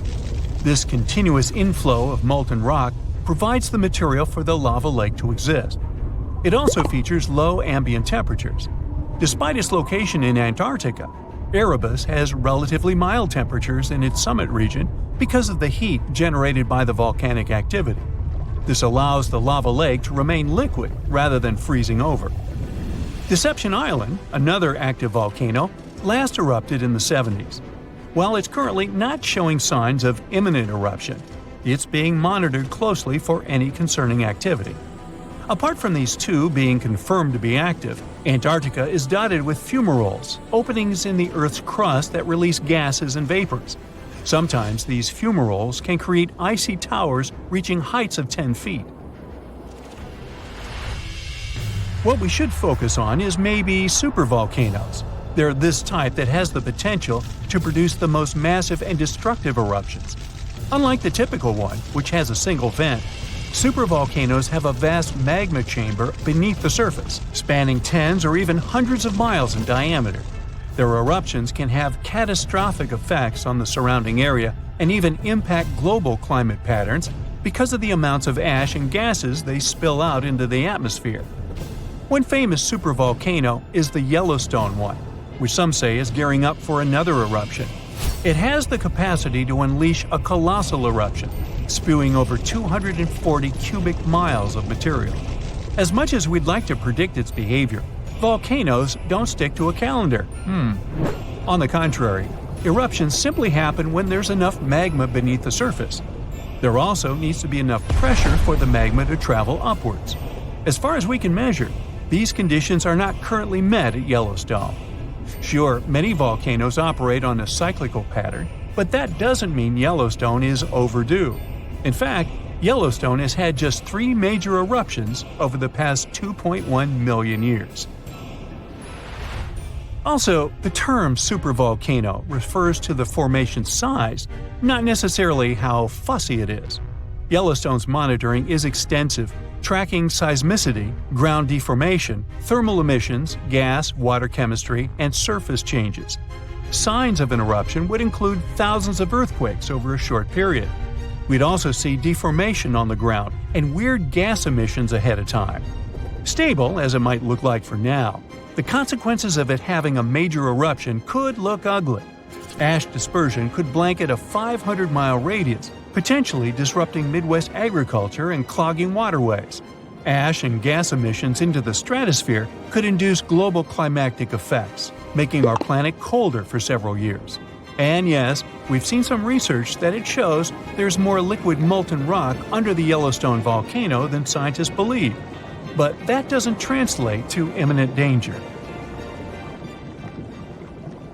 This continuous inflow of molten rock provides the material for the lava lake to exist. It also features low ambient temperatures. Despite its location in Antarctica, Erebus has relatively mild temperatures in its summit region because of the heat generated by the volcanic activity. This allows the lava lake to remain liquid rather than freezing over. Deception Island, another active volcano, last erupted in the 70s. While it's currently not showing signs of imminent eruption, it's being monitored closely for any concerning activity. Apart from these two being confirmed to be active, Antarctica is dotted with fumaroles, openings in the Earth's crust that release gases and vapors. Sometimes these fumaroles can create icy towers reaching heights of 10 feet. What we should focus on is maybe supervolcanoes. They're this type that has the potential to produce the most massive and destructive eruptions. Unlike the typical one, which has a single vent, supervolcanoes have a vast magma chamber beneath the surface, spanning tens or even hundreds of miles in diameter. Their eruptions can have catastrophic effects on the surrounding area and even impact global climate patterns because of the amounts of ash and gases they spill out into the atmosphere. One famous supervolcano is the Yellowstone one, which some say is gearing up for another eruption. It has the capacity to unleash a colossal eruption, spewing over 240 cubic miles of material. As much as we'd like to predict its behavior, volcanoes don't stick to a calendar. On the contrary, eruptions simply happen when there's enough magma beneath the surface. There also needs to be enough pressure for the magma to travel upwards. As far as we can measure, these conditions are not currently met at Yellowstone. Sure, many volcanoes operate on a cyclical pattern, but that doesn't mean Yellowstone is overdue. In fact, Yellowstone has had just 3 major eruptions over the past 2.1 million years. Also, the term supervolcano refers to the formation's size, not necessarily how fussy it is. Yellowstone's monitoring is extensive, tracking seismicity, ground deformation, thermal emissions, gas, water chemistry, and surface changes. Signs of an eruption would include thousands of earthquakes over a short period. We'd also see deformation on the ground and weird gas emissions ahead of time. Stable, as it might look like for now, the consequences of it having a major eruption could look ugly. Ash dispersion could blanket a 500-mile radius, potentially disrupting Midwest agriculture and clogging waterways. Ash and gas emissions into the stratosphere could induce global climatic effects, making our planet colder for several years. And yes, we've seen some research that it shows there's more liquid molten rock under the Yellowstone volcano than scientists believe. But that doesn't translate to imminent danger.